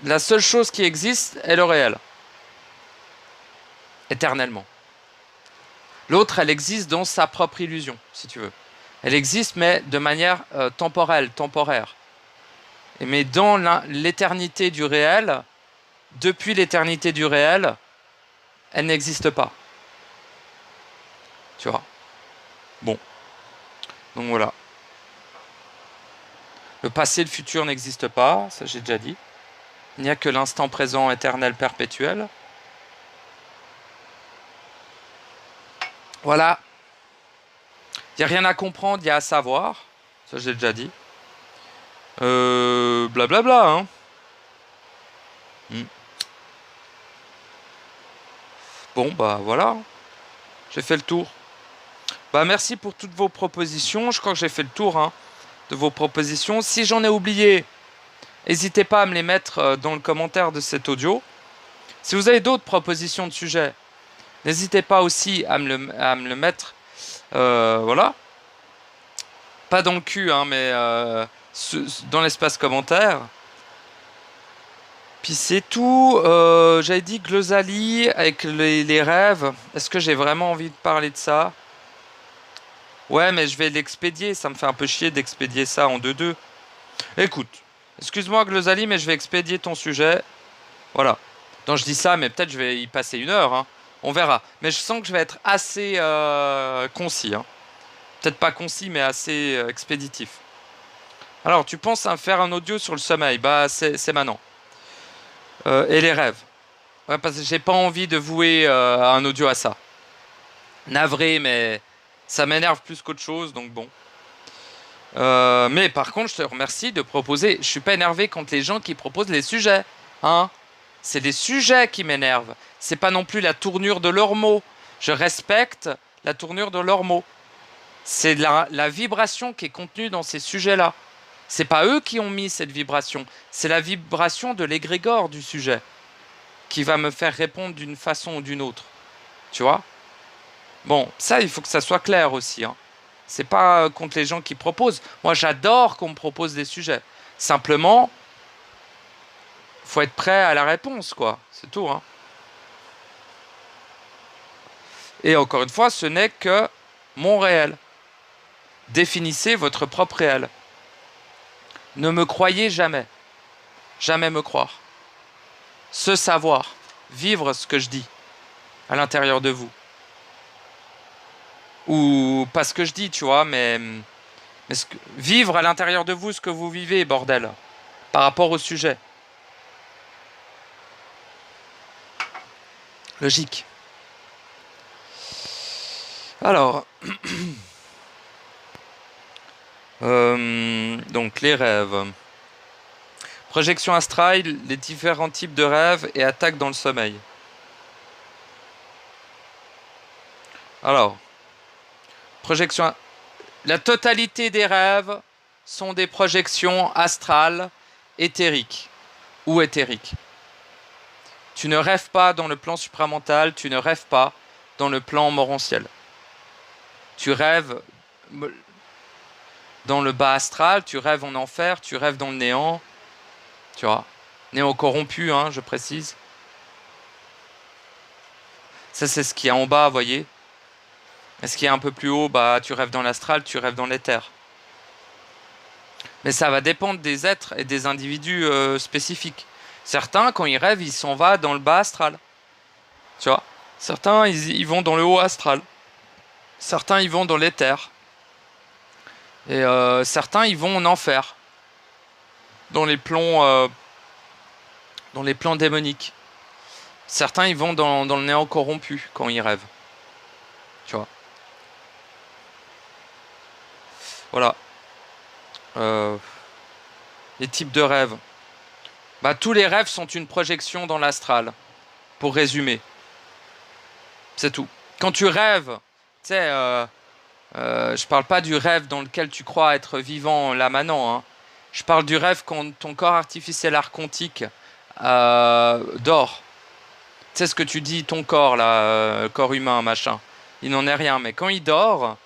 Speaker 1: La seule chose qui existe est le réel. Éternellement. L'autre, elle existe dans sa propre illusion, si tu veux. Elle existe, mais de manière temporelle, temporaire. Mais dans l'éternité du réel, depuis l'éternité du réel, elle n'existe pas. Tu vois. Bon. Donc voilà. Le passé et le futur n'existent pas, ça j'ai déjà dit. Il n'y a que l'instant présent éternel perpétuel. Voilà. Il n'y a rien à comprendre, il y a à savoir. Ça j'ai déjà dit. Blablabla, hein. Bon, bah voilà. J'ai fait le tour. Bah merci pour toutes vos propositions. Je crois que j'ai fait le tour hein, de vos propositions. Si j'en ai oublié, n'hésitez pas à me les mettre dans le commentaire de cet audio. Si vous avez d'autres propositions de sujets, n'hésitez pas aussi à me le mettre. Voilà. Pas dans le cul, hein, mais dans l'espace commentaire. Puis c'est tout. J'avais dit Glossali avec les rêves. Est-ce que j'ai vraiment envie de parler de ça? Ouais, mais je vais l'expédier. Ça me fait un peu chier d'expédier ça en 2-2. Écoute, excuse-moi Glossali, mais je vais expédier ton sujet. Voilà. Donc je dis ça, mais peut-être je vais y passer 1 heure. Hein. On verra. Mais je sens que je vais être assez concis. Hein. Peut-être pas concis, mais assez expéditif. Alors, tu penses à faire un audio sur le sommeil? Bah, c'est maintenant. Et les rêves. Ouais, parce que j'ai pas envie de vouer un audio à ça. Navré, mais ça m'énerve plus qu'autre chose, donc bon. Mais par contre, je te remercie de proposer. Je suis pas énervé contre les gens qui proposent les sujets. Hein? C'est les sujets qui m'énervent. C'est pas non plus la tournure de leurs mots. Je respecte la tournure de leurs mots. C'est la vibration qui est contenue dans ces sujets-là. C'est pas eux qui ont mis cette vibration. C'est la vibration de l'égrégore du sujet qui va me faire répondre d'une façon ou d'une autre. Tu vois? Bon, ça, il faut que ça soit clair aussi. Hein. C'est pas contre les gens qui proposent. Moi, j'adore qu'on me propose des sujets. Simplement, faut être prêt à la réponse, quoi. C'est tout. Hein. Et encore une fois, ce n'est que mon réel. Définissez votre propre réel. Ne me croyez jamais. Jamais me croire. Se savoir. Vivre ce que je dis à l'intérieur de vous. Ou pas ce que je dis, tu vois, mais vivre à l'intérieur de vous ce que vous vivez, bordel. Par rapport au sujet. Logique. Alors... donc les rêves. Projection astrale, les différents types de rêves et attaques dans le sommeil. Alors, projection. La totalité des rêves sont des projections astrales, éthériques ou éthériques. Tu ne rêves pas dans le plan supramental, tu ne rêves pas dans le plan morantiel. Tu rêves dans le bas astral, tu rêves en enfer, tu rêves dans le néant. Tu vois, néant corrompu, hein, je précise. Ça, c'est ce qui est en bas, vous voyez. Et ce qui est un peu plus haut, bah, tu rêves dans l'astral, tu rêves dans l'éther. Mais ça va dépendre des êtres et des individus spécifiques. Certains, quand ils rêvent, ils s'en vont dans le bas astral. Tu vois. Certains, ils vont dans le haut astral. Certains, ils vont dans l'éther. Et certains, ils vont en enfer. Dans les plans démoniques. Certains, ils vont dans le néant corrompu quand ils rêvent. Tu vois. Voilà. Les types de rêves. Bah, tous les rêves sont une projection dans l'astral. Pour résumer. C'est tout. Quand tu rêves, tu sais, je parle pas du rêve dans lequel tu crois être vivant là maintenant. Hein. Je parle du rêve quand ton corps artificiel archontique dort. Tu sais ce que tu dis, ton corps là, corps humain, machin. Il n'en est rien. Mais quand il dort,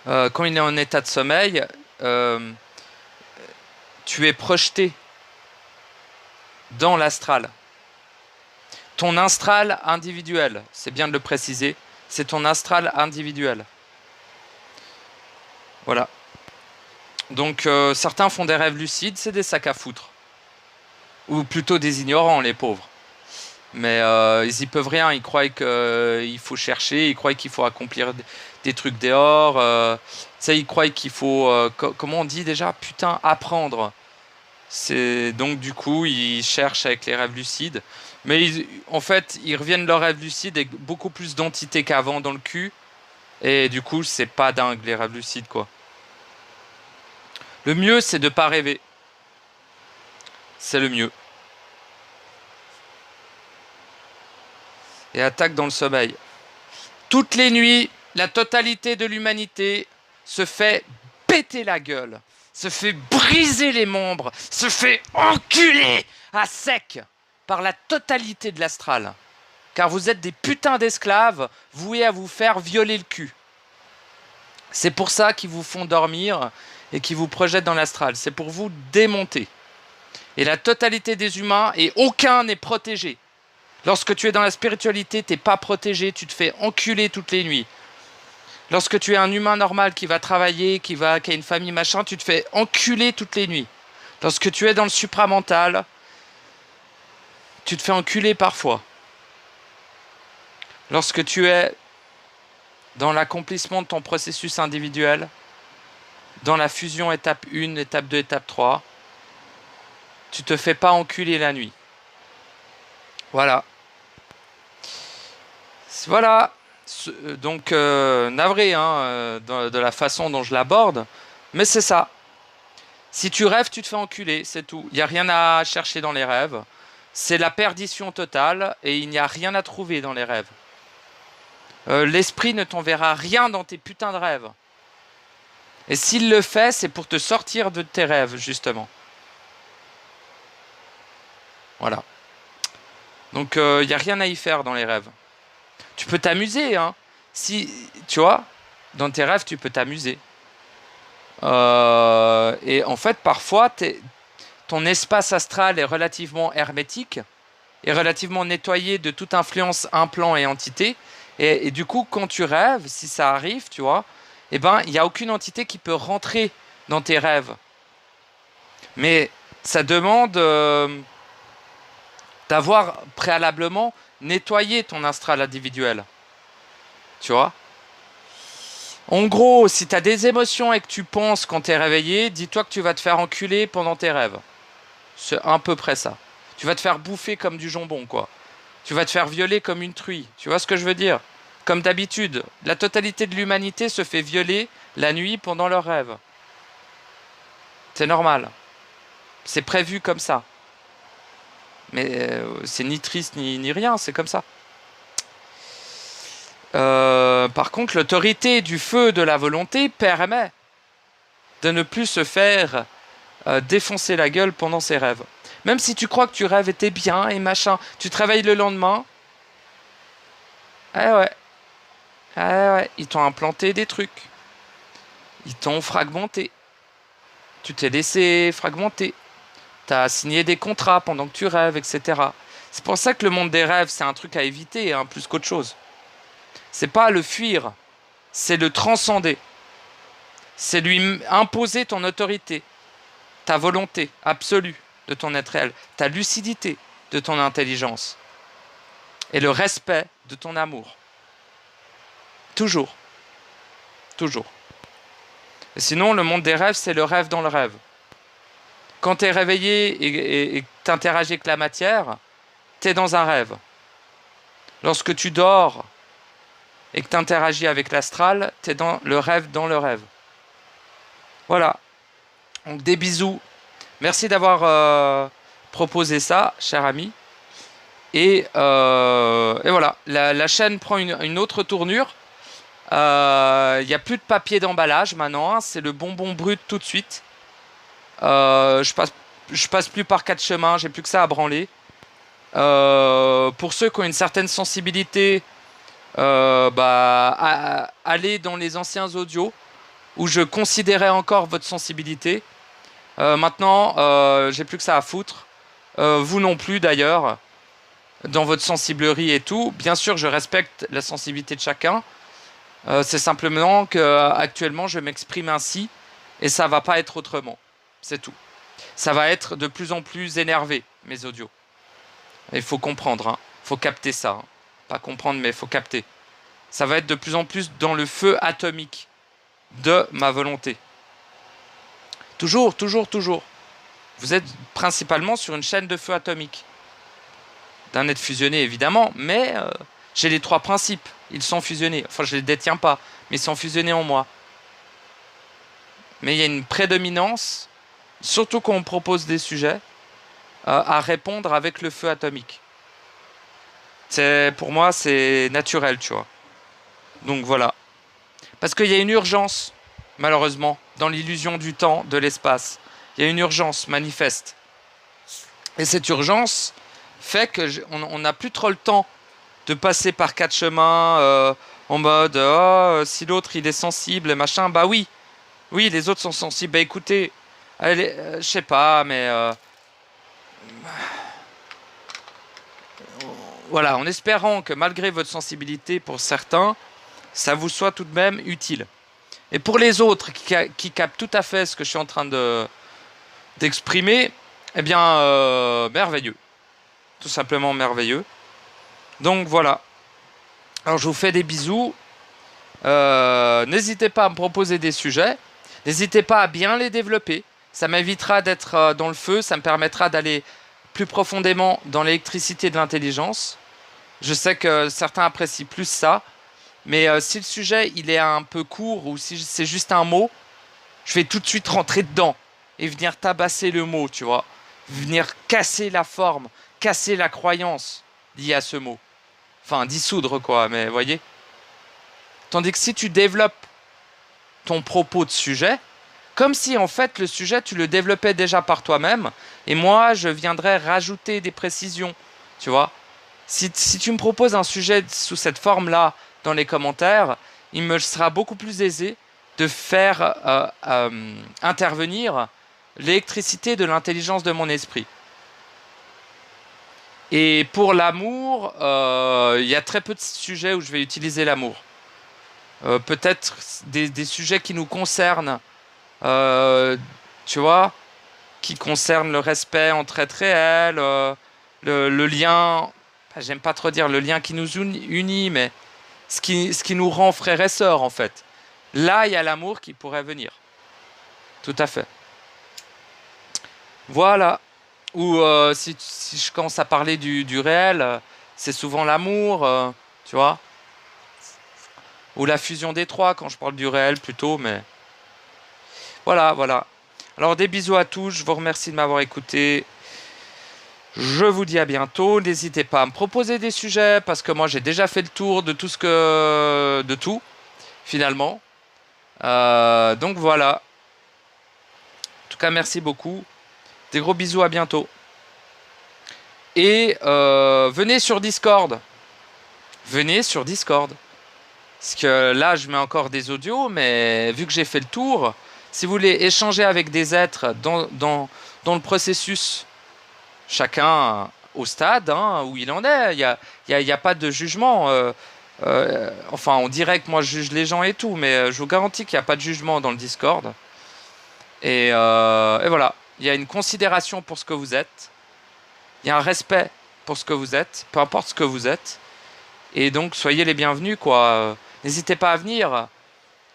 Speaker 1: quand il est en état de sommeil, tu es projeté dans l'astral. Ton astral individuel, c'est bien de le préciser, c'est ton astral individuel. Voilà. Donc certains font des rêves lucides, c'est des sacs à foutre. Ou plutôt des ignorants, les pauvres. Mais ils y peuvent rien, ils croient qu'il faut chercher, ils croient qu'il faut accomplir des trucs dehors. Ils croient qu'il faut, comment on dit déjà, putain, apprendre. Donc du coup, ils cherchent avec les rêves lucides. Mais en fait, ils reviennent de leurs rêves lucides avec beaucoup plus d'entités qu'avant dans le cul. Et du coup, c'est pas dingue les rêves lucides, quoi. Le mieux, c'est de pas rêver. C'est le mieux. Et attaque dans le sommeil. Toutes les nuits, la totalité de l'humanité se fait péter la gueule, se fait briser les membres, se fait enculer à sec par la totalité de l'astral. Car vous êtes des putains d'esclaves voués à vous faire violer le cul. C'est pour ça qu'ils vous font dormir et qu'ils vous projettent dans l'astral. C'est pour vous démonter. Et la totalité des humains, et aucun n'est protégé. Lorsque tu es dans la spiritualité, tu n'es pas protégé, tu te fais enculer toutes les nuits. Lorsque tu es un humain normal qui va travailler, qui a une famille, machin, tu te fais enculer toutes les nuits. Lorsque tu es dans le supramental, tu te fais enculer parfois. Lorsque tu es dans l'accomplissement de ton processus individuel, dans la fusion étape 1, étape 2, étape 3, tu te fais pas enculer la nuit. Voilà. Voilà. Donc, navré de la façon dont je l'aborde, mais c'est ça. Si tu rêves, tu te fais enculer, c'est tout. Il n'y a rien à chercher dans les rêves. C'est la perdition totale et il n'y a rien à trouver dans les rêves. L'esprit ne t'enverra rien dans tes putains de rêves. Et s'il le fait, c'est pour te sortir de tes rêves, justement. Voilà. Donc, il n'y a rien à y faire dans les rêves. Tu peux t'amuser, hein. Si, tu vois, dans tes rêves, tu peux t'amuser. Et en fait, parfois, ton espace astral est relativement hermétique, est relativement nettoyé de toute influence, implant et entité. Et du coup, quand tu rêves, si ça arrive, tu vois, eh ben, il n'y a aucune entité qui peut rentrer dans tes rêves. Mais ça demande d'avoir préalablement nettoyé ton astral individuel. Tu vois? En gros, si tu as des émotions et que tu penses quand tu es réveillé, dis-toi que tu vas te faire enculer pendant tes rêves. C'est à peu près ça. Tu vas te faire bouffer comme du jambon, quoi. Tu vas te faire violer comme une truie. Tu vois ce que je veux dire? Comme d'habitude, la totalité de l'humanité se fait violer la nuit pendant leurs rêves. C'est normal. C'est prévu comme ça. Mais c'est ni triste ni rien, c'est comme ça. Par contre, l'autorité du feu de la volonté permet de ne plus se faire défoncer la gueule pendant ses rêves. Même si tu crois que tu rêves était bien et machin, tu te réveilles le lendemain. Ouais, ils t'ont implanté des trucs. Ils t'ont fragmenté. Tu t'es laissé fragmenter. Tu as signé des contrats pendant que tu rêves, etc. C'est pour ça que le monde des rêves, c'est un truc à éviter, hein, plus qu'autre chose. C'est pas le fuir, c'est le transcender. C'est lui imposer ton autorité, ta volonté absolue de ton être réel, ta lucidité de ton intelligence et le respect de ton amour. Toujours. Toujours. Et sinon, le monde des rêves, c'est le rêve dans le rêve. Quand tu es réveillé et que tu interagis avec la matière, tu es dans un rêve. Lorsque tu dors et que tu interagis avec l'astral, tu es dans le rêve dans le rêve. Voilà. Donc des bisous. Merci d'avoir proposé ça, cher ami. Et voilà, la chaîne prend une autre tournure. Il n'y a plus de papier d'emballage maintenant, hein, c'est le bonbon brut tout de suite. Je passe plus par quatre chemins, j'ai plus que ça à branler. Pour ceux qui ont une certaine sensibilité, allez dans les anciens audios où je considérais encore votre sensibilité. Maintenant, j'ai plus que ça à foutre. Vous non plus d'ailleurs, dans votre sensiblerie et tout. Bien sûr, je respecte la sensibilité de chacun. C'est simplement que actuellement, je m'exprime ainsi et ça va pas être autrement. C'est tout. Ça va être de plus en plus énervé, mes audios. Il faut comprendre, hein. Faut capter ça. Hein. Pas comprendre, mais il faut capter. Ça va être de plus en plus dans le feu atomique de ma volonté. Toujours, toujours, toujours. Vous êtes principalement sur une chaîne de feu atomique. D'un être fusionné, évidemment, mais j'ai les trois principes. Ils sont fusionnés. Enfin, je ne les détiens pas, mais ils sont fusionnés en moi. Mais il y a une prédominance, surtout quand on propose des sujets, à répondre avec le feu atomique. Pour moi, c'est naturel, tu vois. Donc voilà. Parce qu'il y a une urgence, malheureusement, dans l'illusion du temps, de l'espace. Il y a une urgence manifeste. Et cette urgence fait qu'on n'a plus trop le temps de passer par quatre chemins en mode si l'autre il est sensible, machin. Bah oui, les autres sont sensibles. Bah écoutez, je sais pas, mais voilà, en espérant que malgré votre sensibilité pour certains, ça vous soit tout de même utile. Et pour les autres qui captent tout à fait ce que je suis en train d'exprimer, eh bien, merveilleux. Tout simplement merveilleux. Donc voilà. Alors je vous fais des bisous. N'hésitez pas à me proposer des sujets. N'hésitez pas à bien les développer. Ça m'évitera d'être dans le feu. Ça me permettra d'aller plus profondément dans l'électricité de l'intelligence. Je sais que certains apprécient plus ça. Mais si le sujet il est un peu court ou si c'est juste un mot, je vais tout de suite rentrer dedans et venir tabasser le mot, tu vois. Venir casser la forme, casser la croyance liée à ce mot. Enfin, dissoudre quoi, mais voyez. Tandis que si tu développes ton propos de sujet, comme si en fait le sujet tu le développais déjà par toi-même, et moi je viendrais rajouter des précisions, tu vois. Si tu me proposes un sujet sous cette forme-là dans les commentaires, il me sera beaucoup plus aisé de faire intervenir l'électricité de l'intelligence de mon esprit. Et pour l'amour, il y a très peu de sujets où je vais utiliser l'amour. Peut-être des sujets qui nous concernent, tu vois, qui concernent le respect entre êtres réels, le lien, j'aime pas trop dire le lien qui nous unit, mais ce qui nous rend frères et sœurs en fait. Là, il y a l'amour qui pourrait venir. Tout à fait. Voilà. Ou si je commence à parler du réel, c'est souvent l'amour, tu vois. Ou la fusion des trois, quand je parle du réel plutôt, mais... Voilà, voilà. Alors des bisous à tous, je vous remercie de m'avoir écouté. Je vous dis à bientôt. N'hésitez pas à me proposer des sujets, parce que moi j'ai déjà fait le tour de tout de tout, finalement. Donc voilà. En tout cas, merci beaucoup. Des gros bisous, à bientôt. Et venez sur Discord. Venez sur Discord. Parce que là, je mets encore des audios, mais vu que j'ai fait le tour, si vous voulez échanger avec des êtres dans le processus, chacun au stade où il en est, il y a pas de jugement. Enfin, on dirait que moi je juge les gens et tout, mais je vous garantis qu'il n'y a pas de jugement dans le Discord. Et voilà, il y a une considération pour ce que vous êtes. Il y a un respect pour ce que vous êtes, peu importe ce que vous êtes. Et donc, soyez les bienvenus, quoi. N'hésitez pas à venir.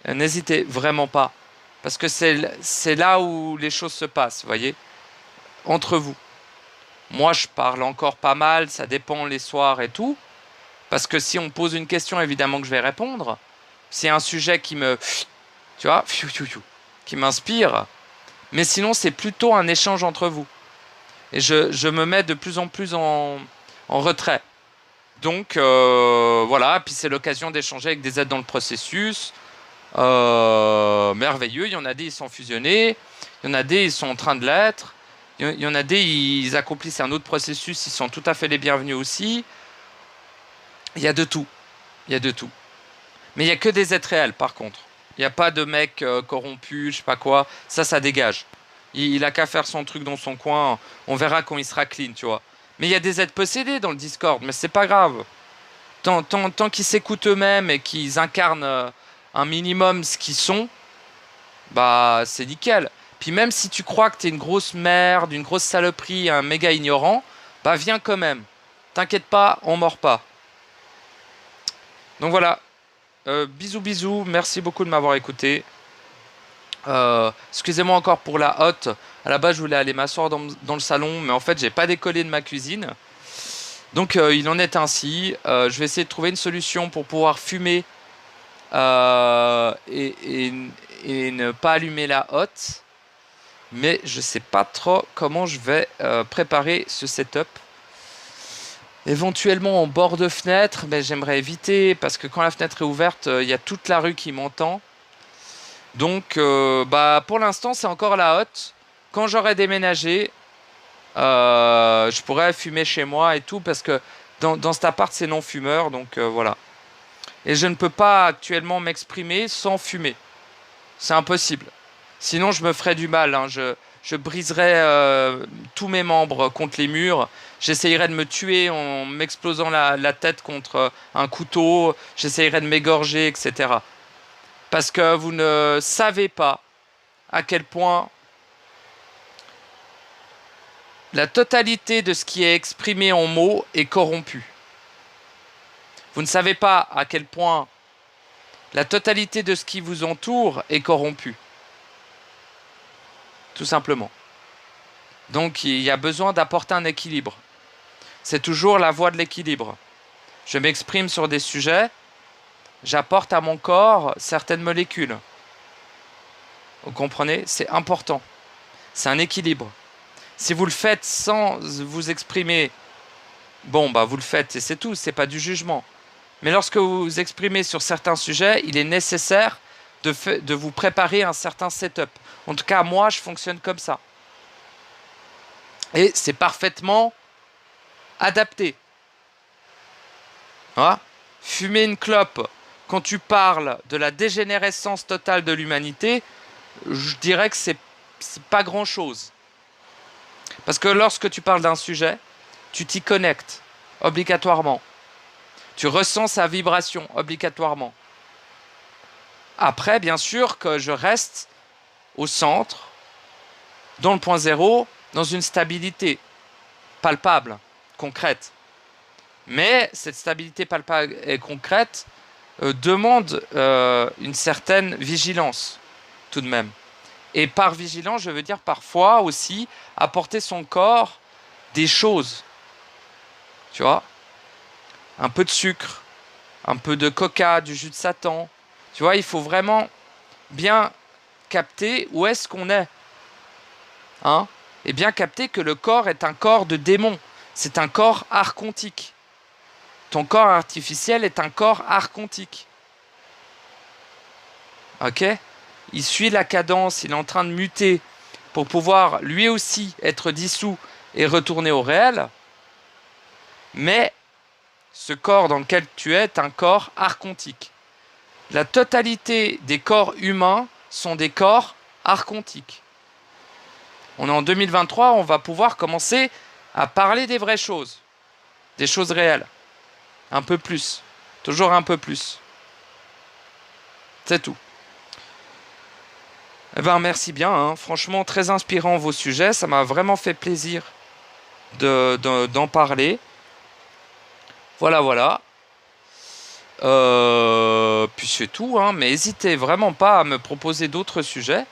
Speaker 1: N'hésitez vraiment pas. Parce que c'est là où les choses se passent, vous voyez. Entre vous. Moi, je parle encore pas mal, ça dépend les soirs et tout. Parce que si on me pose une question, évidemment que je vais répondre. C'est un sujet qui me... Tu vois, qui m'inspire. Mais sinon, c'est plutôt un échange entre vous. Et je me mets de plus en plus en retrait. Donc, voilà. Puis c'est l'occasion d'échanger avec des aides dans le processus. Merveilleux. Il y en a des, ils sont fusionnés. Il y en a des, ils sont en train de l'être. Il y en a des, ils accomplissent un autre processus. Ils sont tout à fait les bienvenus aussi. Il y a de tout. Il y a de tout. Mais il n'y a que des êtres réels, par contre. Il n'y a pas de mec corrompu, je sais pas quoi. Ça dégage. Il a qu'à faire son truc dans son coin. On verra quand il sera clean, tu vois. Mais il y a des êtres possédés dans le Discord. Mais c'est pas grave. Tant qu'ils s'écoutent eux-mêmes et qu'ils incarnent un minimum ce qu'ils sont, bah c'est nickel. Puis même si tu crois que t'es une grosse merde, une grosse saloperie, un méga ignorant, bah viens quand même. T'inquiète pas, on mord pas. Donc voilà. Bisous bisous, merci beaucoup de m'avoir écouté. Excusez-moi encore pour la hotte. À la base je voulais aller m'asseoir dans le salon, mais en fait j'ai pas décollé de ma cuisine. Donc il en est ainsi. Je vais essayer de trouver une solution pour pouvoir fumer et ne pas allumer la hotte. Mais je sais pas trop comment je vais préparer ce setup. Éventuellement en bord de fenêtre, mais j'aimerais éviter parce que quand la fenêtre est ouverte, il y a toute la rue qui m'entend. Donc, bah, pour l'instant, c'est encore la hotte. Quand j'aurai déménagé, je pourrais fumer chez moi et tout parce que dans cet appart, c'est non fumeur. Donc, voilà. Et je ne peux pas actuellement m'exprimer sans fumer. C'est impossible. Sinon, je me ferais du mal. Hein. Je briserais tous mes membres contre les murs. J'essayerais de me tuer en m'explosant la tête contre un couteau. J'essayerais de m'égorger, etc. Parce que vous ne savez pas à quel point la totalité de ce qui est exprimé en mots est corrompu. Vous ne savez pas à quel point la totalité de ce qui vous entoure est corrompu. Tout simplement. Donc il y a besoin d'apporter un équilibre. C'est toujours la voie de l'équilibre. Je m'exprime sur des sujets, j'apporte à mon corps certaines molécules. Vous comprenez? C'est important. C'est un équilibre. Si vous le faites sans vous exprimer, bon, bah vous le faites et c'est tout, c'est pas du jugement. Mais lorsque vous vous exprimez sur certains sujets, il est nécessaire de vous préparer un certain setup. En tout cas, moi, je fonctionne comme ça. Et c'est parfaitement adapté. Hein? Fumer une clope quand tu parles de la dégénérescence totale de l'humanité, je dirais que c'est pas grand-chose. Parce que lorsque tu parles d'un sujet, tu t'y connectes obligatoirement. Tu ressens sa vibration obligatoirement. Après, bien sûr que je reste au centre, dans le point zéro, dans une stabilité palpable, concrète. Mais cette stabilité palpable et concrète demande une certaine vigilance, tout de même. Et par vigilance, je veux dire parfois aussi apporter son corps des choses. Tu vois? Un peu de sucre, un peu de coca, du jus de Satan. Tu vois, il faut vraiment bien capter où est-ce qu'on est. Hein? Et bien capter que le corps est un corps de démon. C'est un corps archontique. Ton corps artificiel est un corps archontique. Ok? Il suit la cadence, il est en train de muter pour pouvoir lui aussi être dissous et retourner au réel. Mais ce corps dans lequel tu es un corps archontique. La totalité des corps humains sont des corps archontiques. On est en 2023, on va pouvoir commencer à parler des vraies choses, des choses réelles. Un peu plus, toujours un peu plus. C'est tout. Eh ben merci bien, hein. Franchement très inspirant vos sujets, ça m'a vraiment fait plaisir d'en parler. Voilà. Puis c'est tout, hein. Mais n'hésitez vraiment pas à me proposer d'autres sujets.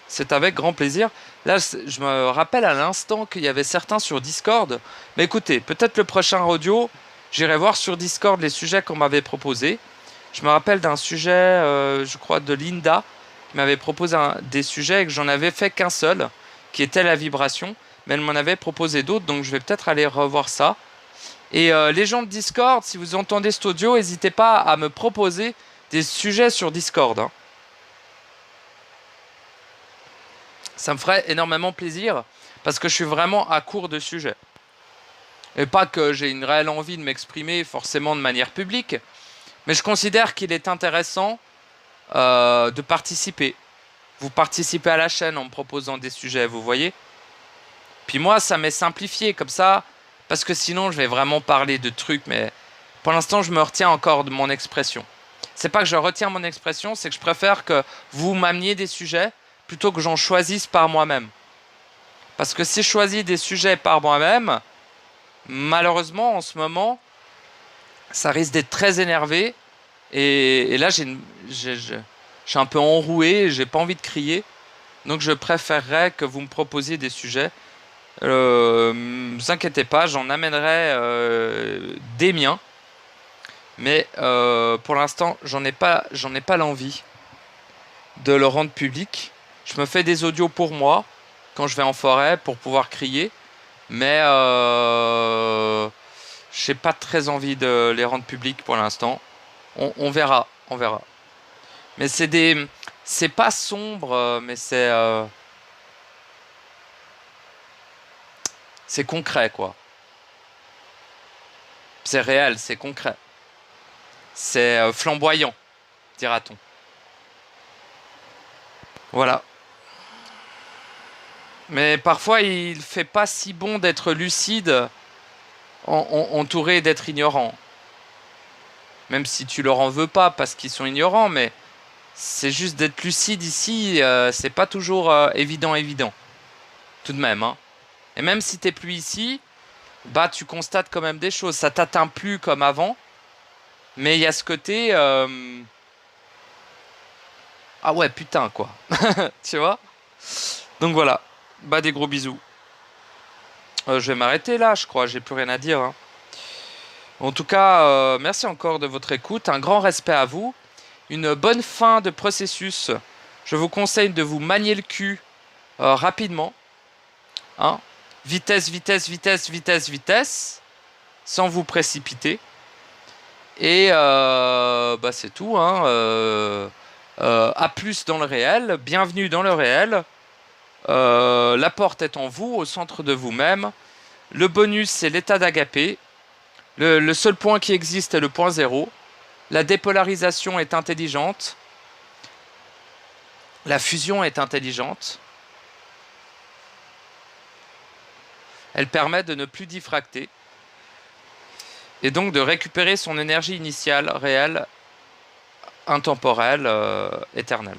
Speaker 1: C'est avec grand plaisir. Là, je me rappelle à l'instant qu'il y avait certains sur Discord. Mais écoutez, peut-être le prochain audio, j'irai voir sur Discord les sujets qu'on m'avait proposés. Je me rappelle d'un sujet, je crois, de Linda, qui m'avait proposé des sujets et que j'en avais fait qu'un seul, qui était la vibration. Mais elle m'en avait proposé d'autres, donc je vais peut-être aller revoir ça. Et les gens de Discord, si vous entendez cet audio, n'hésitez pas à me proposer des sujets sur Discord, hein. Ça me ferait énormément plaisir parce que je suis vraiment à court de sujets. Et pas que j'ai une réelle envie de m'exprimer forcément de manière publique, mais je considère qu'il est intéressant de participer. Vous participez à la chaîne en me proposant des sujets, vous voyez. Puis moi, ça m'est simplifié comme ça, parce que sinon, je vais vraiment parler de trucs, mais pour l'instant, je me retiens encore de mon expression. C'est pas que je retiens mon expression, c'est que je préfère que vous m'ameniez des sujets plutôt que j'en choisisse par moi-même. Parce que si je choisis des sujets par moi-même, malheureusement, en ce moment, ça risque d'être très énervé. Et là, je suis un peu enroué, j'ai pas envie de crier. Donc je préférerais que vous me proposiez des sujets. Ne vous inquiétez pas, j'en amènerai des miens. Mais pour l'instant, j'en ai pas l'envie de le rendre public. Je me fais des audios pour moi quand je vais en forêt pour pouvoir crier. Mais j'ai pas très envie de les rendre publics pour l'instant. On verra, on verra. Mais c'est pas sombre, mais c'est concret, quoi. C'est réel, c'est concret. C'est flamboyant, dira-t-on. Voilà. Mais parfois, il fait pas si bon d'être lucide, entouré d'être ignorant. Même si tu leur en veux pas parce qu'ils sont ignorants, mais c'est juste d'être lucide ici, c'est pas toujours évident. Tout de même, hein. Et même si t'es plus ici, bah tu constates quand même des choses. Ça t'atteint plus comme avant, mais il y a ce côté... Ah ouais, putain, quoi. Tu vois? Donc voilà. Bah des gros bisous. Je vais m'arrêter là, je crois. J'ai plus rien à dire, hein. En tout cas, merci encore de votre écoute. Un grand respect à vous. Une bonne fin de processus. Je vous conseille de vous manier le cul rapidement. Hein? Vitesse, sans vous précipiter. Et bah c'est tout, hein. À plus dans le réel. Bienvenue dans le réel. La porte est en vous, au centre de vous-même. Le bonus, c'est l'état d'agapé. Le seul point qui existe est le point zéro. La dépolarisation est intelligente. La fusion est intelligente. Elle permet de ne plus diffracter. Et donc de récupérer son énergie initiale, réelle, intemporelle, éternelle.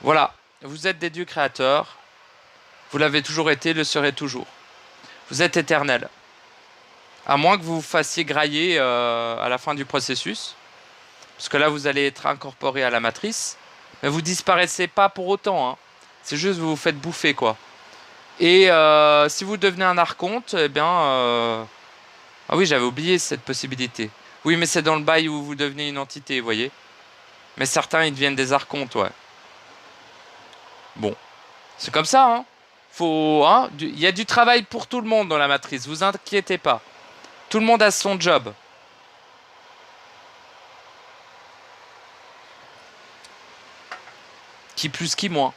Speaker 1: Voilà. Vous êtes des dieux créateurs. Vous l'avez toujours été, le serez toujours. Vous êtes éternel. À moins que vous vous fassiez grailler à la fin du processus. Parce que là, vous allez être incorporé à la matrice. Mais vous disparaissez pas pour autant, hein. C'est juste vous vous faites bouffer, quoi. Et si vous devenez un archonte, eh bien... Ah oui, j'avais oublié cette possibilité. Oui, mais c'est dans le bail où vous devenez une entité, vous voyez. Mais certains, ils deviennent des archontes, ouais. Bon. C'est comme ça, hein. Hein, y a du travail pour tout le monde dans la matrice, vous inquiétez pas. Tout le monde a son job. Qui plus, qui moins.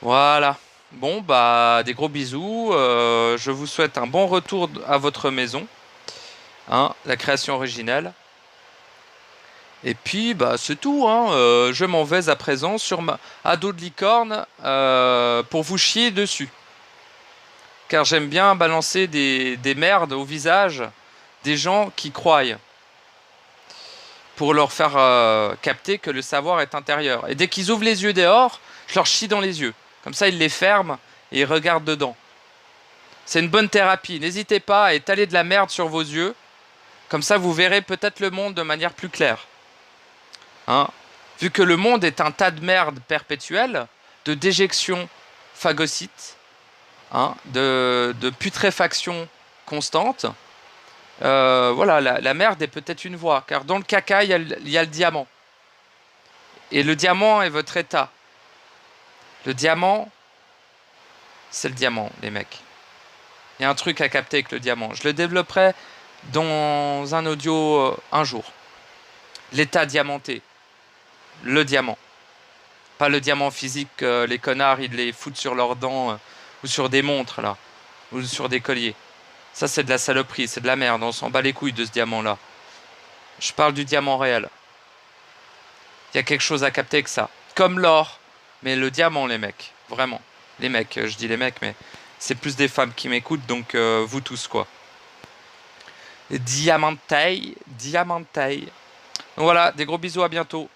Speaker 1: Voilà. Bon, bah, des gros bisous. Je vous souhaite un bon retour à votre maison. Hein, la création originelle. Et puis, bah, c'est tout, hein. Je m'en vais à présent sur à dos de licorne pour vous chier dessus. Car j'aime bien balancer des merdes au visage des gens qui croient. Pour leur faire capter que le savoir est intérieur. Et dès qu'ils ouvrent les yeux dehors, je leur chie dans les yeux. Comme ça, ils les ferment et ils regardent dedans. C'est une bonne thérapie. N'hésitez pas à étaler de la merde sur vos yeux. Comme ça, vous verrez peut-être le monde de manière plus claire. Hein? Vu que le monde est un tas de merde perpétuel, de déjection phagocyte, hein, de putréfaction constante. Voilà, la merde est peut-être une voie, car dans le caca, il y a le diamant. Et le diamant est votre état. Le diamant, c'est le diamant, les mecs. Il y a un truc à capter avec le diamant. Je le développerai dans un audio un jour. L'état diamanté. Le diamant. Pas le diamant physique que les connards, ils les foutent sur leurs dents ou sur des montres, là. Ou sur des colliers. Ça, c'est de la saloperie, c'est de la merde. On s'en bat les couilles de ce diamant-là. Je parle du diamant réel. Il y a quelque chose à capter avec ça. Comme l'or. Mais le diamant, les mecs. Vraiment. Les mecs, je dis les mecs, mais c'est plus des femmes qui m'écoutent, donc vous tous, quoi. Diamantaille. Donc voilà, des gros bisous, à bientôt.